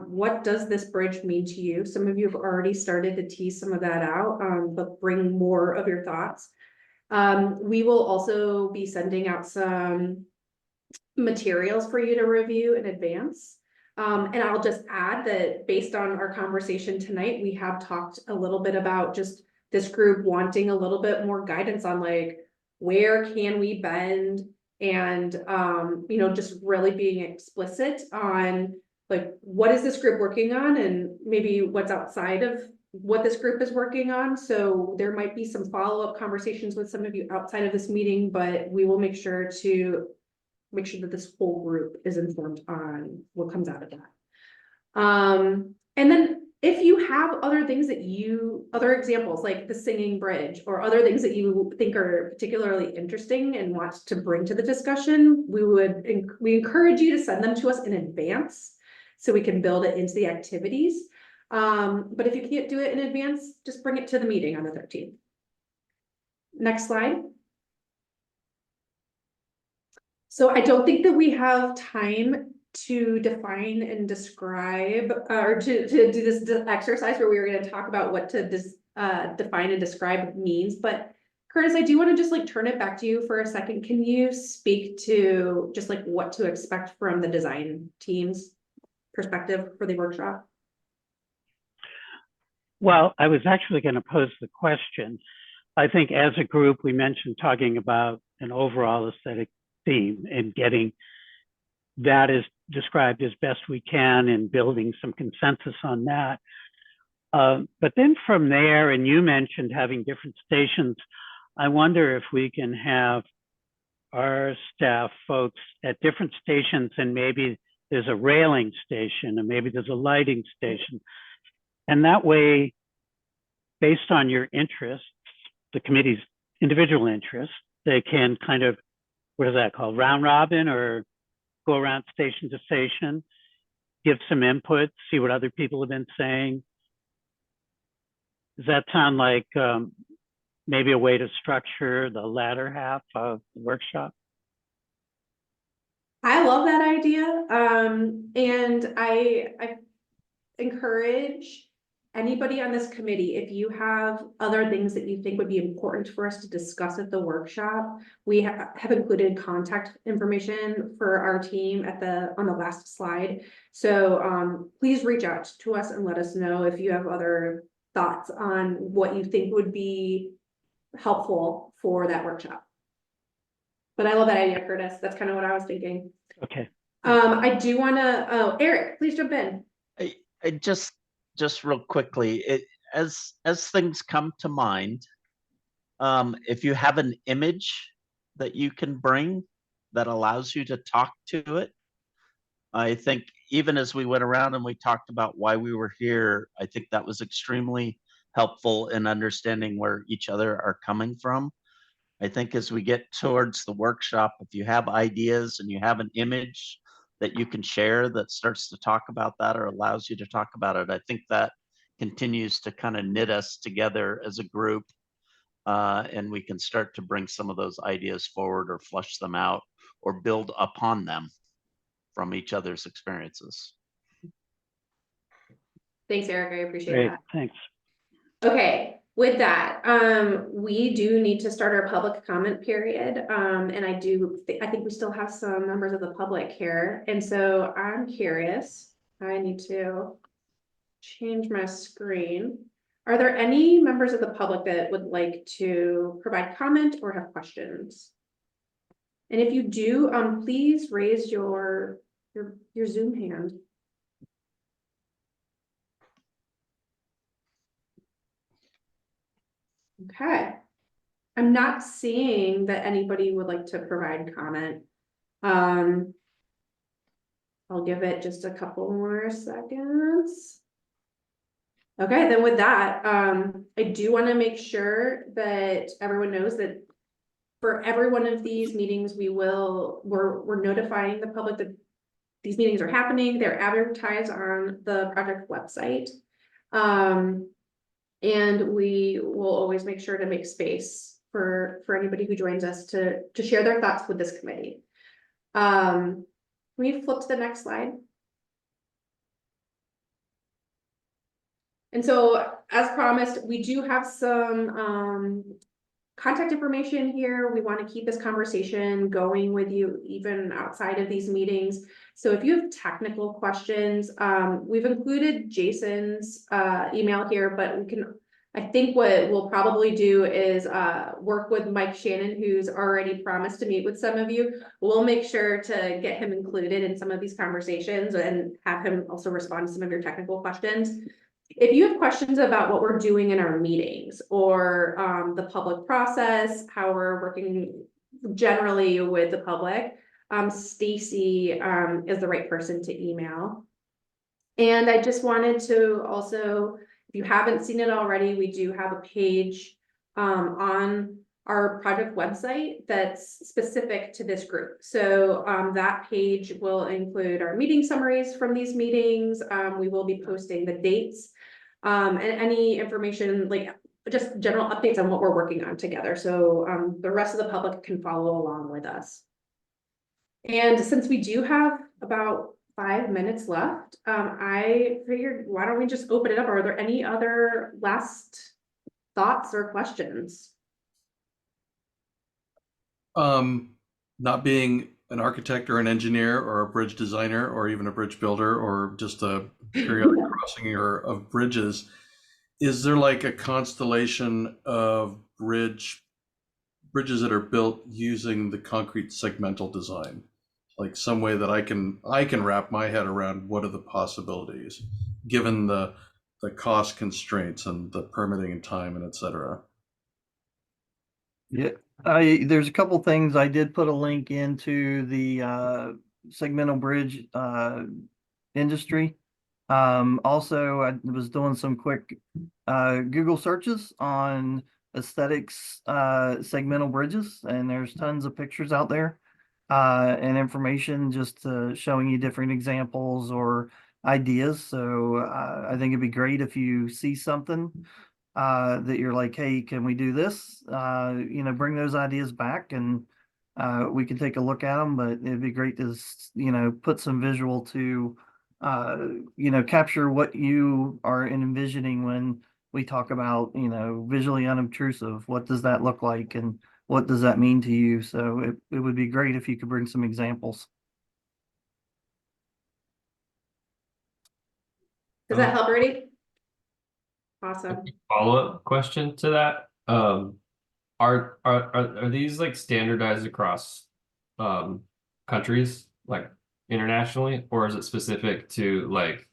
what does this bridge mean to you? Some of you have already started to tease some of that out, but bring more of your thoughts. We will also be sending out some materials for you to review in advance. And I'll just add that based on our conversation tonight, we have talked a little bit about just this group wanting a little bit more guidance on where can we bend, and just really being explicit on what is this group working on, and maybe what's outside of what this group is working on. So there might be some follow-up conversations with some of you outside of this meeting, but we will make sure that this whole group is informed on what comes out of that. And then if you have other things other examples like the singing bridge or other things that you think are particularly interesting and want to bring to the discussion, we encourage you to send them to us in advance so we can build it into the activities. But if you can't do it in advance, just bring it to the meeting on the 13th. Next slide. So I don't think that we have time to define and describe, or to do this exercise where we were going to talk about what to define and describe means. But Curtis, I do want to just turn it back to you for a second. Can you speak to just what to expect from the design team's perspective for the workshop? Well, I was actually going to pose the question. I think as a group, we mentioned talking about an overall aesthetic theme and getting that is described as best we can and building some consensus on that. But then from there, and you mentioned having different stations, I wonder if we can have our staff folks at different stations, and maybe there's a railing station and maybe there's a lighting station. And that way, based on your interests, the committee's individual interests, they can kind of, what is that called, round robin, or go around station to station, give some input, see what other people have been saying. Does that sound like maybe a way to structure the latter half of the workshop? I love that idea. And I encourage anybody on this committee, if you have other things that you think would be important for us to discuss at the workshop, we have included contact information for our team on the last slide. So please reach out to us and let us know if you have other thoughts on what you think would be helpful for that workshop. But I love that idea, Curtis. That's kind of what I was thinking. Okay. I do want to, Eric, please jump in. I just real quickly, as things come to mind, if you have an image that you can bring that allows you to talk to it, I think even as we went around and we talked about why we were here, I think that was extremely helpful in understanding where each other are coming from. I think as we get towards the workshop, if you have ideas and you have an image that you can share that starts to talk about that or allows you to talk about it, I think that continues to kind of knit us together as a group, and we can start to bring some of those ideas forward or flush them out or build upon them from each other's experiences. Thanks, Eric. I appreciate Great, that. thanks. Okay, with that, we do need to start our public comment period. And I think we still have some members of the public here. And so I'm curious, I need to change my screen. Are there any members of the public that would like to provide comment or have questions? And if you do, please raise your Zoom hand. Okay. I'm not seeing that anybody would like to provide comment. I'll give it just a couple more seconds. Okay, then with that, I do want to make sure that everyone knows that for every one of these meetings, we're notifying the public that these meetings are happening. They're advertised on the project website. And we will always make sure to make space for anybody who joins us to share their thoughts with this committee. Can we flip to the next slide? And so, as promised, we do have some contact information here. We want to keep this conversation going with you even outside of these meetings. So if you have technical questions, we've included Jason's email here, but I think what we'll probably do is work with Mike Shannon, who's already promised to meet with some of you. We'll make sure to get him included in some of these conversations and have him also respond to some of your technical questions. If you have questions about what we're doing in our meetings or the public process, how we're working generally with the public, Stacy is the right person to email. And I just wanted to also, if you haven't seen it already, we do have a page on our project website that's specific to this group. So that page will include our meeting summaries from these meetings. We will be posting the dates and any information, like just general updates on what we're working on together. So the rest of the public can follow along with us. And since we do have about 5 minutes left, I figured, why don't we just open it up? Are there any other last thoughts or questions? Not being an architect or an engineer or a bridge designer or even a bridge builder or just a periodic crossing of bridges, is there like a constellation of bridges that are built using the concrete segmental design? like some way that I can wrap my head around what are the possibilities, given the cost constraints and the permitting and time and et cetera. Yeah, there's a couple things. I did put a link into the segmental bridge industry. Also, I was doing some quick Google searches on aesthetics segmental bridges, and there's tons of pictures out there and information just showing you different examples or ideas. So I think it'd be great if you see something that you're like, hey, can we do this? Bring those ideas back and we can take a look at them, but it'd be great to, put some visual to, capture what you are envisioning when we talk about, visually unobtrusive. What does that look like and what does that mean to you? So it would be great if you could bring some examples. Does that help, Rudy? Awesome. Follow-up question to that. Are these like standardized across countries, like internationally, or is it specific to like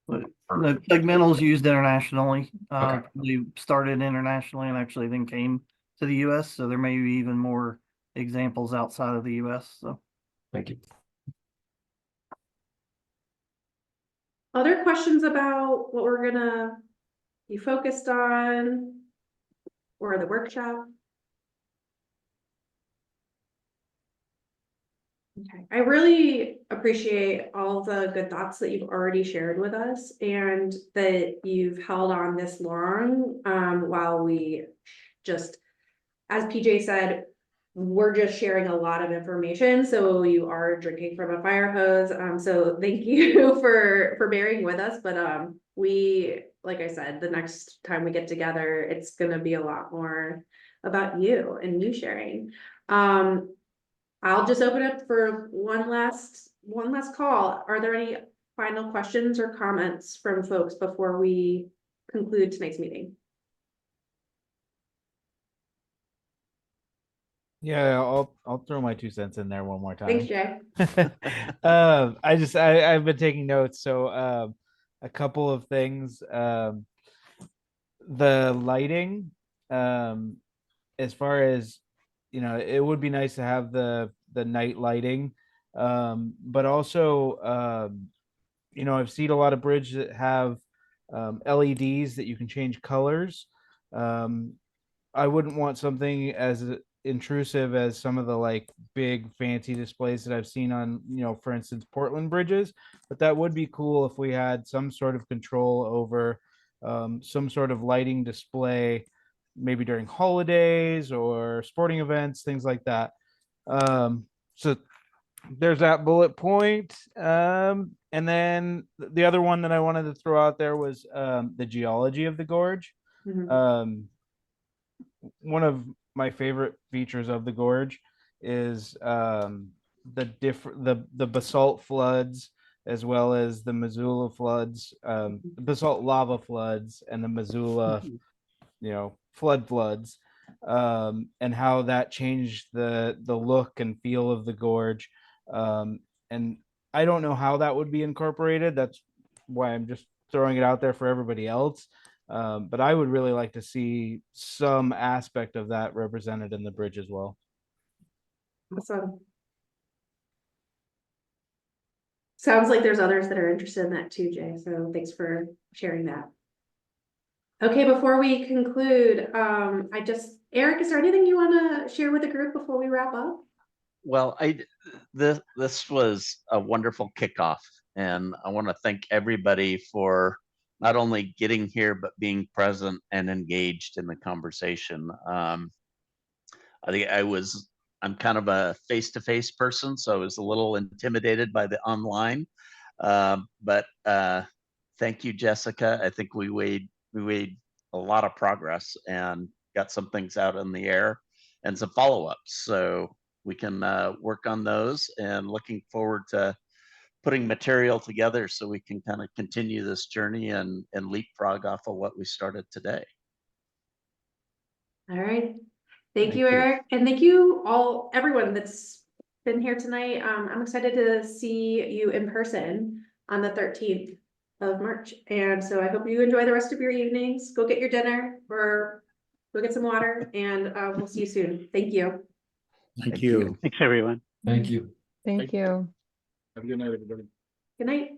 The segmentals used internationally, Okay. they started internationally and actually then came to the US. So there may be even more examples outside of the US. So Thank you. Other questions about what we're gonna be focused on or the workshop? Okay, I really appreciate all the good thoughts that you've already shared with us and that you've held on this long while we just, as PJ said, we're just sharing a lot of information. So you are drinking from a fire hose. So thank you for bearing with us. But we, like I said, the next time we get together, it's gonna be a lot more about you and you sharing. I'll just open up for one last call. Are there any final questions or comments from folks before we conclude tonight's meeting? Yeah, I'll throw my 2 cents in there one more time. Thanks, Jay. I've been taking notes. So a couple of things. The lighting, as far as it would be nice to have the night lighting, but also I've seen a lot of bridges that have LEDs that you can change colors. I wouldn't want something as intrusive as some of the like big fancy displays that I've seen on, for instance, Portland bridges, but that would be cool if we had some sort of control over some sort of lighting display, maybe during holidays or sporting events, things like that. So there's that bullet point. And then the other one that I wanted to throw out there was the geology of the gorge. One of my favorite features of the gorge is the basalt floods, as well as the Missoula floods, basalt lava floods, and the Missoula floods, and how that changed the look and feel of the gorge. And I don't know how that would be incorporated. That's why I'm just throwing it out there for everybody else. But I would really like to see some aspect of that represented in the bridge as well. Awesome. Sounds like there's others that are interested in that too, Jay. So thanks for sharing that. Okay, before we conclude, Eric, is there anything you want to share with the group before we wrap up? Well, this was a wonderful kickoff, and I want to thank everybody for not only getting here but being present and engaged in the conversation. I think I'm kind of a face-to-face person, so I was a little intimidated by the online. But thank you, Jessica. I think we made a lot of progress and got some things out in the air and some follow-ups. So we can work on those, and looking forward to putting material together so we can kind of continue this journey and leapfrog off of what we started today. All right. Thank you, Eric. And thank you everyone that's been here tonight. I'm excited to see you in person on the 13th of March. And so I hope you enjoy the rest of your evenings. Go get your dinner or go get some water, and we'll see you soon. Thank you. Thank you. Thanks, everyone. Thank you. Thank you. Have a good night, everybody. Good night.